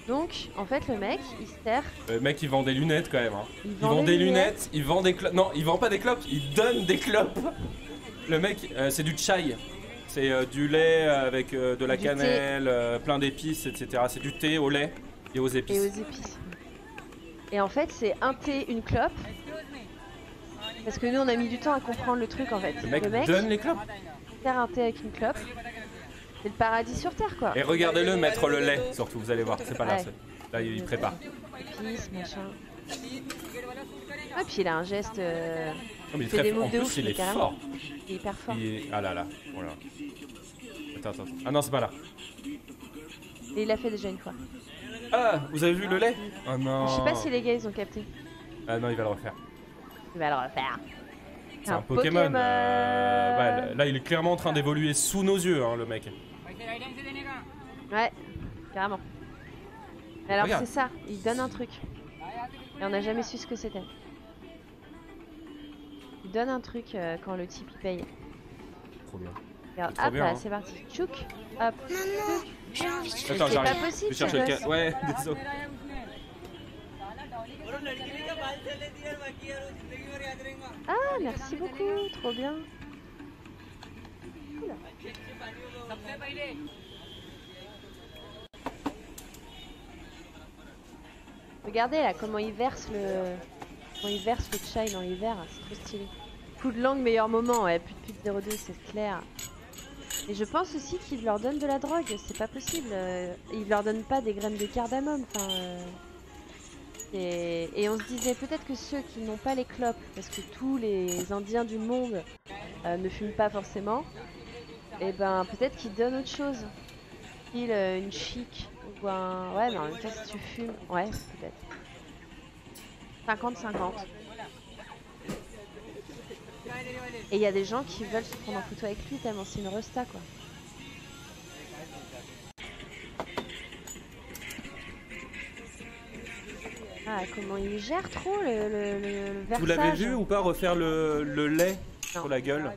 Donc, en fait, le mec, il se terre. Le mec, il vend des lunettes quand même. Hein. Il Il vend vend des des lunettes, il vend des clopes. Non, il vend pas des clopes, il donne des clopes. Le mec, c'est du chai. C'est du lait avec de la Du cannelle, plein d'épices, etc. C'est du thé au lait et aux épices. Et aux épices. Et en fait, c'est un thé, une clope. Parce que nous, on a mis du temps à comprendre le truc en fait. Le mec donne les clopes. Faire un thé avec une clope. C'est le paradis sur terre quoi. Et regardez-le mettre le lait, surtout, vous allez voir. C'est pas là, Ouais. là il prépare. Épices, machin. Ouais, puis il a un geste. mais il il fait est des très- moves en de plus, ouf, il mais est carrément. fort. Il est hyper fort. Ah là là, voilà. Attends. Ah non, c'est pas là. Et il l'a fait déjà une fois. Ah, vous avez vu le lait? Ah non. Je sais pas si les gars ils ont capté. Ah non, il va le refaire. Il va le refaire. C'est un Pokémon. Ouais, là, il est clairement en train d'évoluer sous nos yeux, hein, le mec. Ouais, carrément. Mais alors Regarde. c'est ça, il donne un truc. Et on n'a jamais su ce que c'était. Il donne un truc quand le type il paye. Trop bien. Regarde, Trop hop, bien, là, hein. c'est parti. Tchouk, hop. Maman, j'ai envie de faire Attends, C'est j'arrive. pas possible, Je cherche le Cyrus. cas. Ouais, désolé. Ah, merci beaucoup, trop bien. Cool. Regardez là comment il verse le chai dans les verres, c'est trop stylé. Coup de langue, meilleur moment, ouais, plus de 02, c'est clair. Et je pense aussi qu'il leur donne de la drogue, c'est pas possible. Il leur donne pas des graines de cardamome, enfin. Et on se disait peut-être que ceux qui n'ont pas les clopes, parce que tous les Indiens du monde ne fument pas forcément, et ben peut-être qu'ils donnent autre chose. Une chic ou un. Ouais, mais en même temps, si tu fumes, ouais, peut-être. 50-50. Et il y a des gens qui veulent se prendre en photo avec lui tellement c'est une resta quoi. Ah, comment il gère trop le versage. Vous l'avez vu ou pas refaire le lait Non. sur la gueule?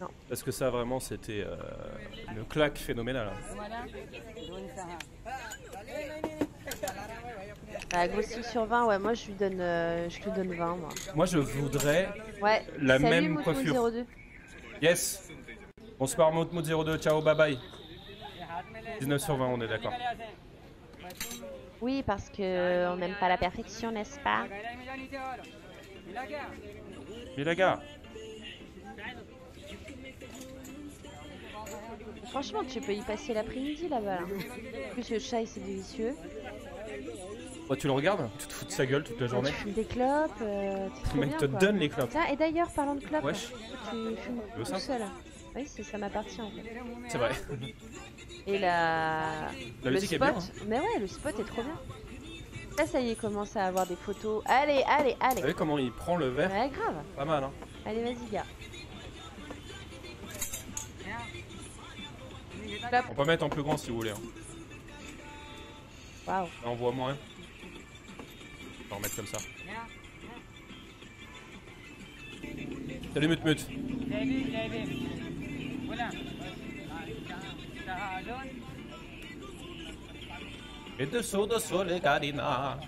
Non. Parce que ça vraiment c'était une claque phénoménale. Ah, grossi sur 20, ouais, moi je lui donne 20 moi. Moi je voudrais Ouais, la salut, même Moutmout coiffure. 02. Yes. Bonsoir Moutmout 02, ciao, bye bye. 19 sur 20, on est d'accord. Oui, parce que on n'aime pas la perfection, n'est-ce pas? Milaga. Franchement, tu peux y passer l'après-midi là-bas. Là. En plus, le chai c'est délicieux. Oh, tu le regardes? Tu te fous de sa gueule toute la journée. Tu fumes des clopes, t'es Le trop mec bien, te quoi. donne les clopes. Tiens, et d'ailleurs, parlant de clopes, Wesh. tu fumes Tu veux tout ça seul. Oui, ça m'appartient en fait. C'est vrai. Et La le musique est spot, bien, hein. mais ouais, le spot est trop bien. Là, ça y est, il commence à avoir des photos. Allez, allez, allez. Vous savez comment il prend le verre? Ouais, grave. Pas mal, hein. Allez, vas-y, gars. Clope. On peut mettre en plus grand si vous voulez. Hein. Waouh. Là, on voit moins. On va remettre comme ça. Salut Mutmut. Et dessous les Garina.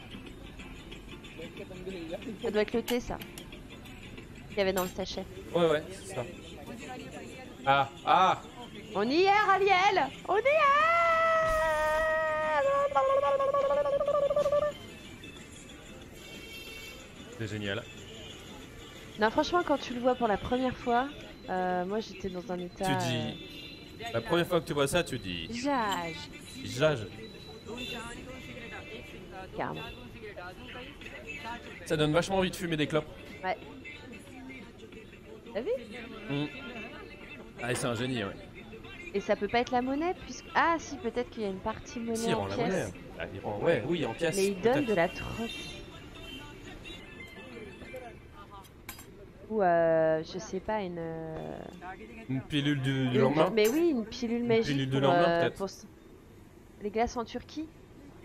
Ça doit être le thé, ça. Qu'il y avait dans le sachet. Ouais, ouais, c'est ça. Ah, ah. On y est, Ariel. On y est. C'est génial. Non, franchement, quand tu le vois pour la première fois, moi j'étais dans un état. Tu dis. La première fois que tu vois ça, tu dis. Jage. Jage. Carrément. Ça donne vachement envie de fumer des clopes. Ouais. T'as vu? Ah, c'est un génie, ouais. Et ça peut pas être la monnaie, puisque. Ah, si, peut-être qu'il y a une partie monnaie Si, il en rend la pièces. monnaie. Ah, il rend- ouais, oui, en pièces. Mais il donne peut-être. de la troc. Ou, je sais pas, Une pilule du lendemain. Mais oui, une pilule magique pilule du pour, lendemain, peut-être. pour les glaces en Turquie.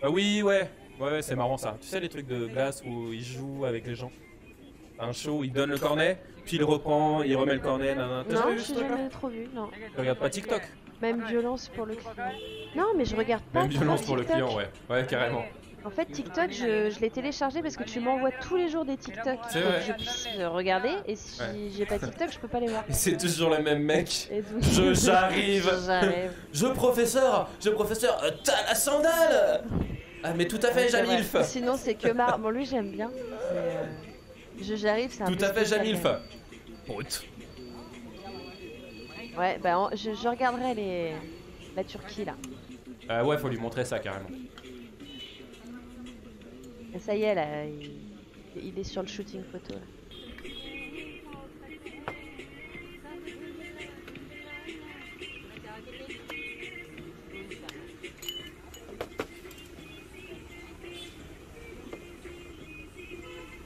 Ah oui, ouais. Ouais, ouais, c'est marrant ça. Tu sais, les trucs de glace où ils jouent avec les gens. Un show, il donne le cornet, puis il reprend, il remet le cornet. Nanana. T'as Non, jamais vu ce j'ai truc-là? jamais trop vu, non. Tu regardes pas TikTok? Même violence pour le client. Non, mais je regarde pas. Même violence pour le TikTok. client, ouais. Ouais, carrément. En fait, TikTok, je l'ai téléchargé parce que tu m'envoies tous les jours des TikTok C'est pour vrai. que je puisse regarder. Et si Ouais. j'ai pas TikTok, je peux pas les voir. Et c'est toujours le même mec. Et donc- J'arrive. J'arrive. Professeur, t'as la sandale. Ah, mais tout à fait, C'est vrai. Jamilf. Sinon, c'est que Mar. Bon, lui, j'aime bien. J'arrive, c'est un Tout peu à fait, spécial, Jamilf. quand même. Brut. Ouais, bah, je regarderai la Turquie, là. Ouais, faut lui montrer ça carrément. Et ça y est, là, il est sur le shooting photo, là.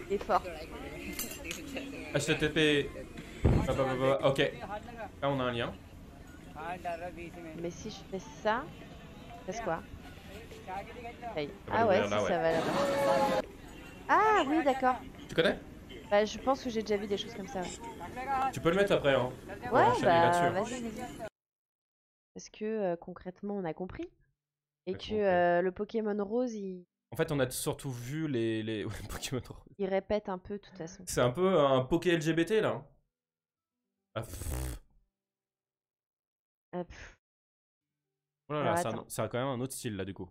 Il est fort. HTTP. Ok. Là, on a un lien. Mais si je fais ça, c'est quoi? Hey. On va Ah ouais, l'ouvrir si là, ça ouais. va là-bas. Ah oui, d'accord. Tu connais? Bah, je pense que j'ai déjà vu des choses comme ça. Ouais, Tu peux le mettre après, hein. On va ouais enchaîner bah là-dessus, hein. vas-y. Parce que concrètement, on a compris. Et Ouais, que le Pokémon Rose, En fait, on a surtout vu les... ouais, Pokémon Rose. il répète un peu de toute façon. C'est un peu un Poké LGBT là. Hein. Ah, Pff. Oh là Alors, là, attends. c'est quand même un autre style là du coup.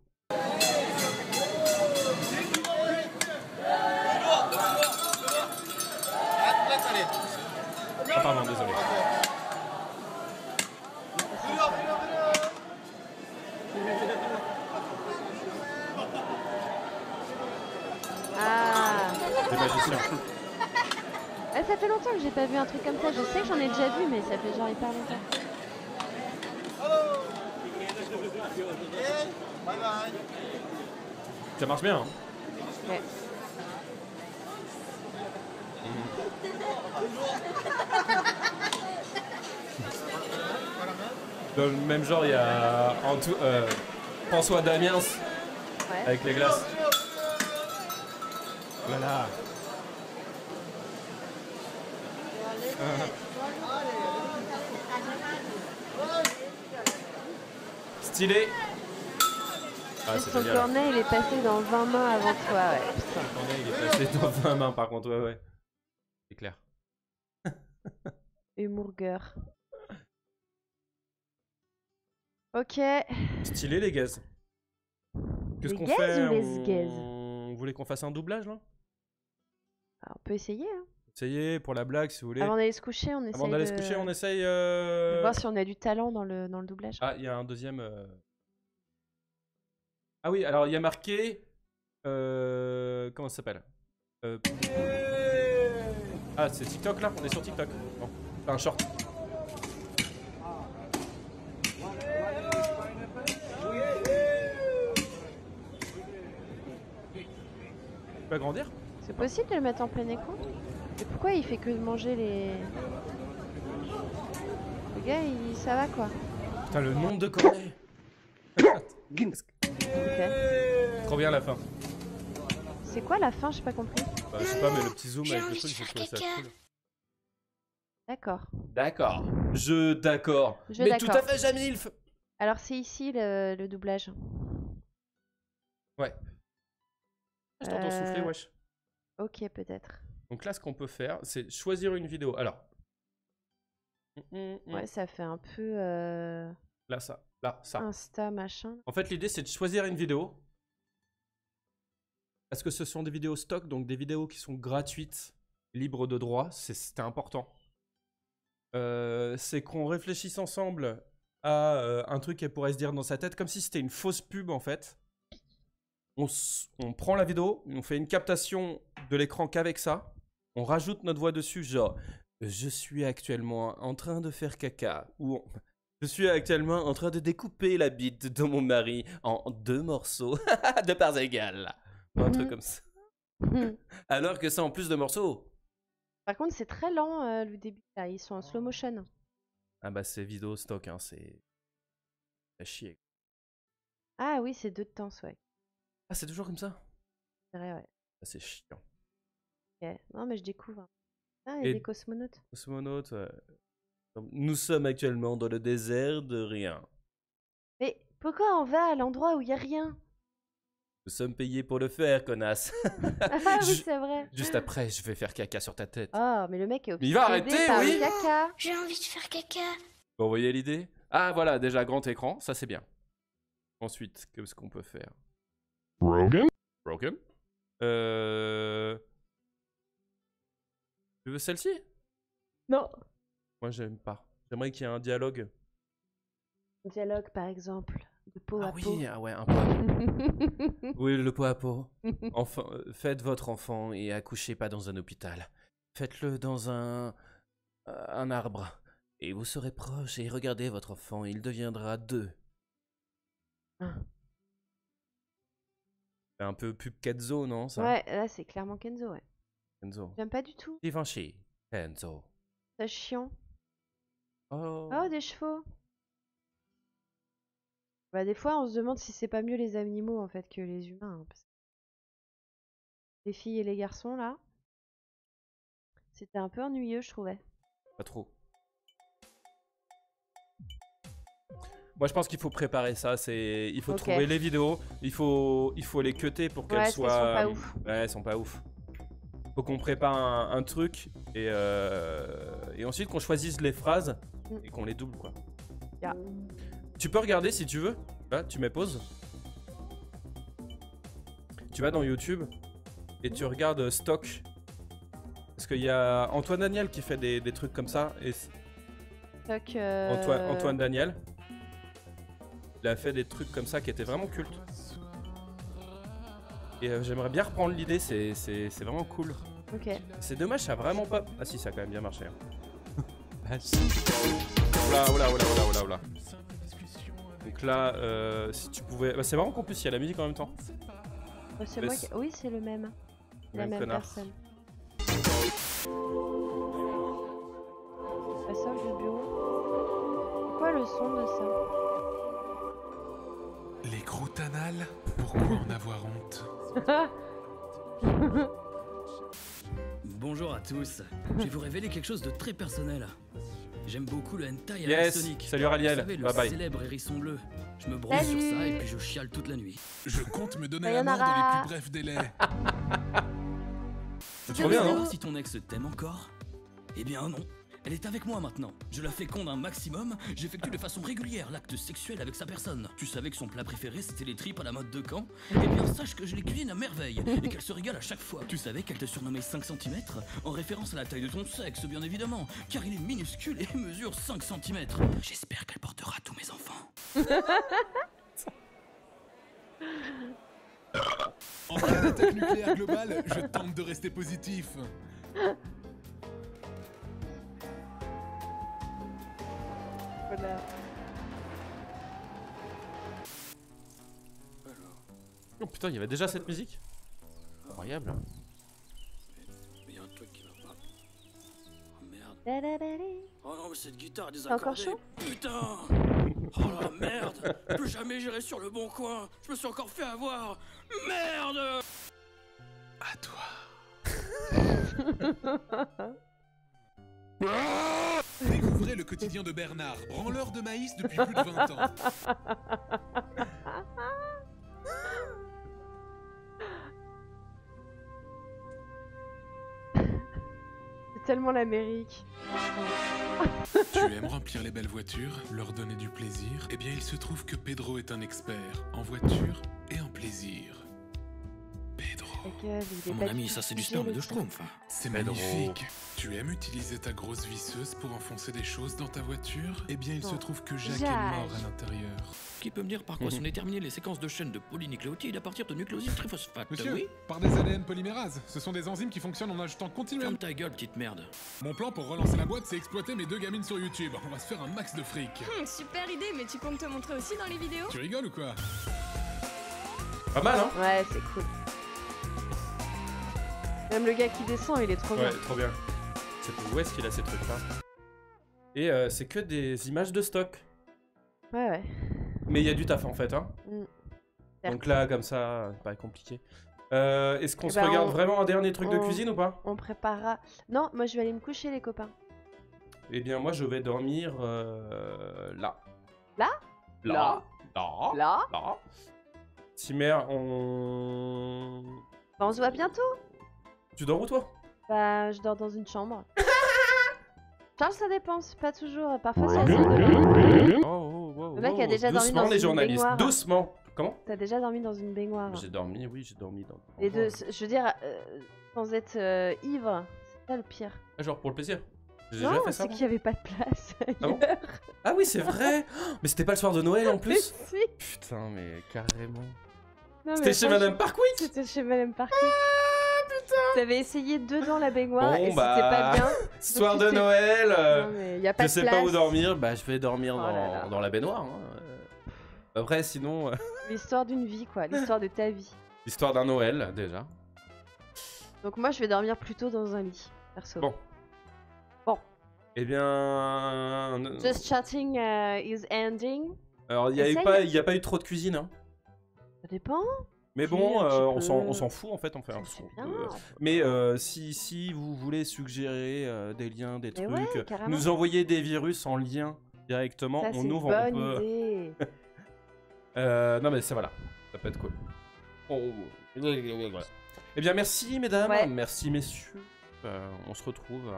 Ah pardon, désolé. Ah. Les magiciens. Ah, ça fait longtemps que j'ai pas vu un truc comme ça. Je sais que j'en ai déjà vu, mais ça fait genre hyper longtemps. Ça marche bien. Hein. Ouais. Dans le même genre, il y a François Damiens avec les glaces. Voilà. Stylé. Ah, c'est Son génial. cornet, il est passé dans 20 mains avant toi, ouais. Putain. Son cornet, il est passé dans 20 mains par contre, ouais. C'est clair. Humurger. Ok. Stylé les gaz. Qu'est-ce Les qu'on gaz fait? ou les gaz? Vous voulez qu'on fasse un doublage là? Alors, on peut essayer. Hein. Essayez pour la blague si vous voulez. Avant d'aller se coucher, on essaye. Avant d'aller se coucher, on essaye. de voir si on a du talent dans le doublage. Ah, il y a un deuxième. Ah oui, alors il y a marqué. Comment ça s'appelle? Ah, c'est TikTok là? On est sur TikTok. Bon, c'est un short. Tu peux agrandir? C'est possible de le mettre en plein écran? Et pourquoi il fait que de manger les... Le gars, ça va quoi. Putain, le nombre de cornets. Ok. Trop bien la fin. C'est quoi la fin? J'ai pas compris. Bah, je sais pas, mais le petit zoom avec le truc, j'ai trouvé ça cool. D'accord. D'accord. D'accord. Mais d'accord. tout à fait, Jamilf. Alors c'est ici le doublage. Ouais. Je t'entends souffler, wesh. Ok, peut-être. Donc là, ce qu'on peut faire, c'est choisir une vidéo. Alors. Ouais, ça fait un peu... Là, ça. Là, ça. Insta, machin. En fait, l'idée, c'est de choisir une vidéo. Parce que ce sont des vidéos stock, donc des vidéos qui sont gratuites, libres de droit. C'était important. C'est qu'on réfléchisse ensemble à un truc qu'elle pourrait se dire dans sa tête, comme si c'était une fausse pub, en fait. On prend la vidéo, on fait une captation de l'écran qu'avec ça. On rajoute notre voix dessus, genre « Je suis actuellement en train de faire caca » ou « Je suis actuellement en train de découper la bite de mon mari en 2 morceaux de parts égales. » Un truc comme ça. Alors que ça en plus de morceaux. Par contre, c'est très lent le début. Là. Ils sont en slow motion. Ah bah c'est vidéo stock, hein, c'est à chier. Ah oui, c'est 2 temps, ouais. Ah, c'est toujours comme ça? C'est vrai, ouais. Ah, c'est chiant. Ok, non mais je découvre. Ah, il y a des cosmonautes. Cosmonautes, nous sommes actuellement dans le désert de rien. Mais pourquoi on va à l'endroit où il n'y a rien? Nous sommes payés pour le faire, connasse. Ah oui, c'est vrai. Juste après, je vais faire caca sur ta tête. Oh, mais le mec est Mais il va arrêter, par oui. le caca. J'ai envie de faire caca. Vous voyez l'idée? Ah voilà, déjà grand écran, ça c'est bien. Ensuite, qu'est-ce qu'on peut faire? Broken. Tu veux celle-ci? Non. Moi j'aime pas. J'aimerais qu'il y ait un dialogue. Dialogue par exemple. De peau à peau. Oui, ah ouais, un pot à peau. Oui, le pot à peau. Enfin, faites votre enfant et accouchez pas dans un hôpital. Faites-le dans un arbre. Et vous serez proche et regardez votre enfant, il deviendra 2. C'est un peu pub Kenzo, non ça? Ouais, là c'est clairement Kenzo, ouais. Kenzo. J'aime pas du tout. Givenchy. Kenzo. C'est chiant. Oh. Oh, des chevaux. Bah des fois on se demande si c'est pas mieux les animaux en fait que les humains. Hein, parce... les filles et les garçons là. C'était un peu ennuyeux, je trouvais. Pas trop. Moi, je pense qu'il faut préparer ça. Il faut trouver les vidéos. Il faut les cutter pour qu'elles soient. Elles sont pas ouf. Ouais, elles sont pas ouf. Faut qu'on prépare un truc et ensuite qu'on choisisse les phrases et qu'on les double, quoi. Yeah. Tu peux regarder si tu veux. Là, tu mets pause. Tu vas dans YouTube et tu regardes stock. Parce qu'il y a Antoine Daniel qui fait des trucs comme ça. Et stock. Antoine Daniel. Il a fait des trucs comme ça qui étaient vraiment cultes. Et j'aimerais bien reprendre l'idée, c'est vraiment cool. Ok. C'est dommage, ça a vraiment pas... Ah si, ça a quand même bien marché. Hein. Oula. Donc là, si tu pouvais... Bah, c'est marrant qu'en plus il y a la musique en même temps. C'est moi qui... Oui, c'est le même. La même personne. Ça sort du bureau. C'est quoi le son de ça? Les croûtes anales, pourquoi en avoir honte? Bonjour à tous, je vais vous révéler quelque chose de très personnel. J'aime beaucoup le hentai avec Yes, Sonic. salut Raliel, Vous savez, le bye bye. célèbre hérisson bleu. Je me branche sur ça et puis je chiale toute la nuit. Je compte me donner la mort dans les plus brefs délais. Tu trop veux bien, savoir non? si ton ex t'aime encore? Eh bien non. Elle est avec moi maintenant. Je la féconde un maximum. J'effectue de façon régulière l'acte sexuel avec sa personne. Tu savais que son plat préféré c'était les tripes à la mode de Caen? Eh bien sache que je les cuisine à merveille et qu'elle se régale à chaque fois. Tu savais qu'elle te surnommait 5 cm? En référence à la taille de ton sexe bien évidemment, car il est minuscule et mesure 5 cm. J'espère qu'elle portera tous mes enfants. En cas d'attaque nucléaire globale, je tente de rester positif. Voilà. Oh putain, il y avait déjà cette musique? Incroyable. Il y a un truc qui va pas. Oh merde. Da-da-da-da. Oh non, mais cette guitare est T'es encore désaccordée. chaud? Putain. Oh la merde. Plus jamais j'irai sur le bon coin. Je me suis encore fait avoir. Merde. À toi. Découvrez le quotidien de Bernard, branleur de maïs depuis plus de 20 ans. C'est tellement l'Amérique. Tu aimes remplir les belles voitures, leur donner du plaisir? Eh bien, il se trouve que Pedro est un expert en voiture et en plaisir. Pedro. Mon ami, ça c'est du sperme de Schtroumpf. C'est magnifique. Tu aimes utiliser ta grosse visseuse pour enfoncer des choses dans ta voiture? Eh bien, il se trouve que Jacques est mort à l'intérieur. Qui peut me dire par quoi sont déterminées les séquences de chaînes de polynucléotides à partir de nucléosides triphosphate? Monsieur, Oui. par des ADN polymérases. Ce sont des enzymes qui fonctionnent en ajoutant continuellement. Ferme ta gueule, petite merde. Mon plan pour relancer la boîte, c'est exploiter mes 2 gamines sur YouTube. On va se faire un max de fric. Super idée, mais tu comptes te montrer aussi dans les vidéos? Tu rigoles ou quoi? Pas mal, hein? Ouais, c'est cool. Même le gars qui descend, il est trop bien. Ouais, trop bien. Où est-ce qu'il a ces trucs-là? Et c'est que des images de stock. Ouais. Mais il y a du taf en fait, hein. Donc là, comme ça, c'est pas compliqué. Est-ce qu'on se regarde vraiment un dernier truc de cuisine ou pas? On préparera... Non, moi je vais aller me coucher les copains. Eh bien moi je vais dormir là. Là? Là. Là. Timer, on... Bah, on se voit bientôt. Tu dors où toi? Bah je dors dans une chambre. Charles, ça dépend, pas toujours. Parfois c'est assez Le mec a déjà dormi dans les une journalistes, baignoire. doucement. Comment? T'as déjà dormi dans une baignoire. J'ai dormi, oui, j'ai dormi dans... Les deux, je veux dire, sans être ivre, c'est pas le pire. Ah, genre pour le plaisir? J'ai Non, déjà fait ça, c'est qu'il y avait pas de place Ah bon? ailleurs. Ah oui, c'est vrai. Mais c'était pas le soir de Noël en plus? Si. Putain, mais carrément. Non, C'était mais chez Madame Parkwick? C'était chez Madame Parkwick. Ah putain. T'avais essayé dedans la baignoire et bah, c'était pas bien. Soir de Noël, Non, mais y a pas je de sais place. pas où dormir, bah je vais dormir là là. dans la baignoire. Hein. Après, sinon... L'histoire d'une vie, quoi. L'histoire de ta vie. L'histoire d'un Noël, déjà. Donc moi, je vais dormir plutôt dans un lit, perso. Bon. Eh bien... Just chatting is ending. Alors, il n'y a pas eu trop de cuisine, hein. Ça dépend. Mais bon, on s'en fout en fait, on fait un bien, mais si vous voulez suggérer des liens, des trucs, ouais, carrément. nous envoyer des virus en lien directement, Ça, on c'est ouvre, bonne on peut. idée. Non mais ça voilà, ça peut être cool. Voilà. Eh bien merci mesdames, Ouais. merci messieurs. On se retrouve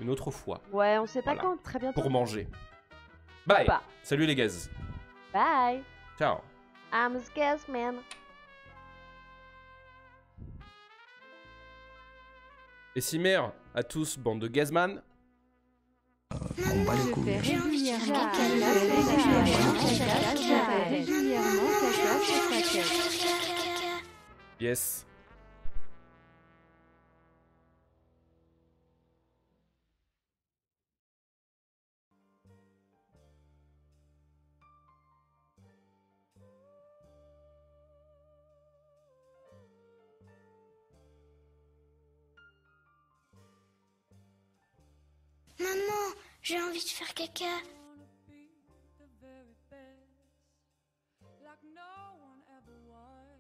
une autre fois. Ouais, on sait pas Voilà. quand, très bientôt. Pour manger. Bye. Pas. Salut les gaz. Bye. Ciao. I'm a scarce man. Et Cimer à tous, bande de gazman. On bat les couilles. Régulièrement caca sur ta tête. Yes. Maman, j'ai envie de faire caca. Like no one ever was.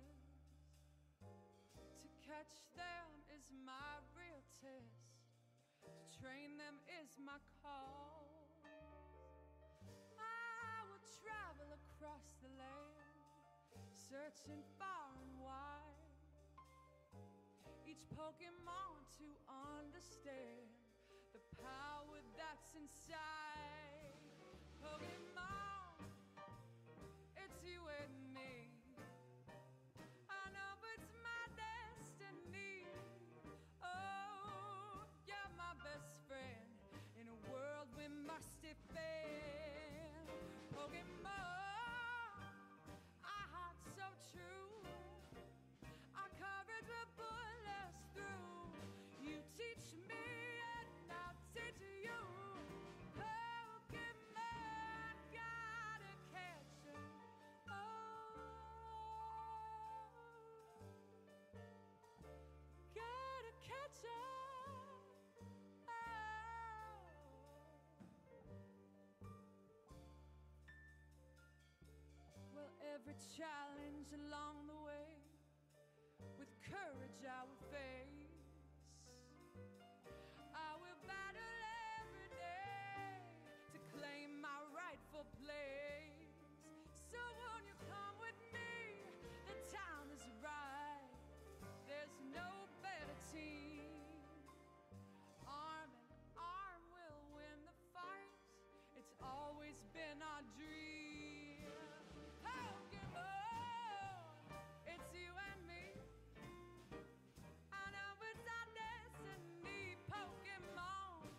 To catch them is my real test. To train them is my call. I will travel across the land, searching far and wide. Each Pokemon to understand the power that's inside. Pokemon, it's you and me. I know it's my destiny. Oh, you're my best friend in a world we must defend. Pokemon, our heart's so true. Our courage will pull us through. You teach me and I'll teach you. Pokemon, gotta catch 'em. Oh, gotta catch 'em. Oh. Well, every challenge along the way, with courage I will face. I will battle every day to claim my rightful place. So won't you come with me? The time is right. There's no better team. Arm in arm we'll win the fight. It's always been our dream. Pokemon, it's you and me. I know it's our destiny. Pokemon,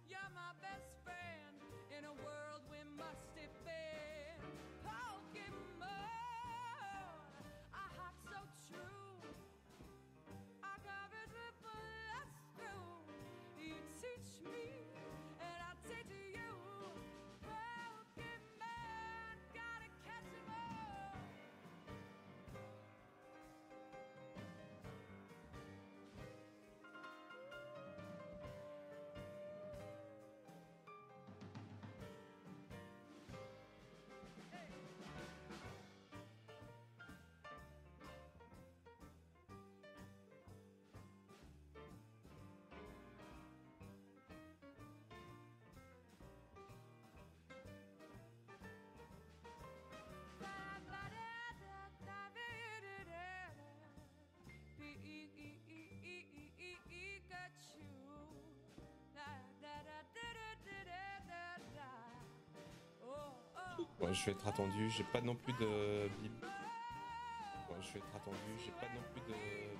you're my best friend in a world we must defend. Pokemon, our hearts so true. Our courage will pull us through. You teach me and I teach you. Pokemon, gotta catch 'em all. Ouais, je vais être attendu, j'ai pas non plus de bib. Ouais, je vais être attendu, j'ai pas non plus de bib.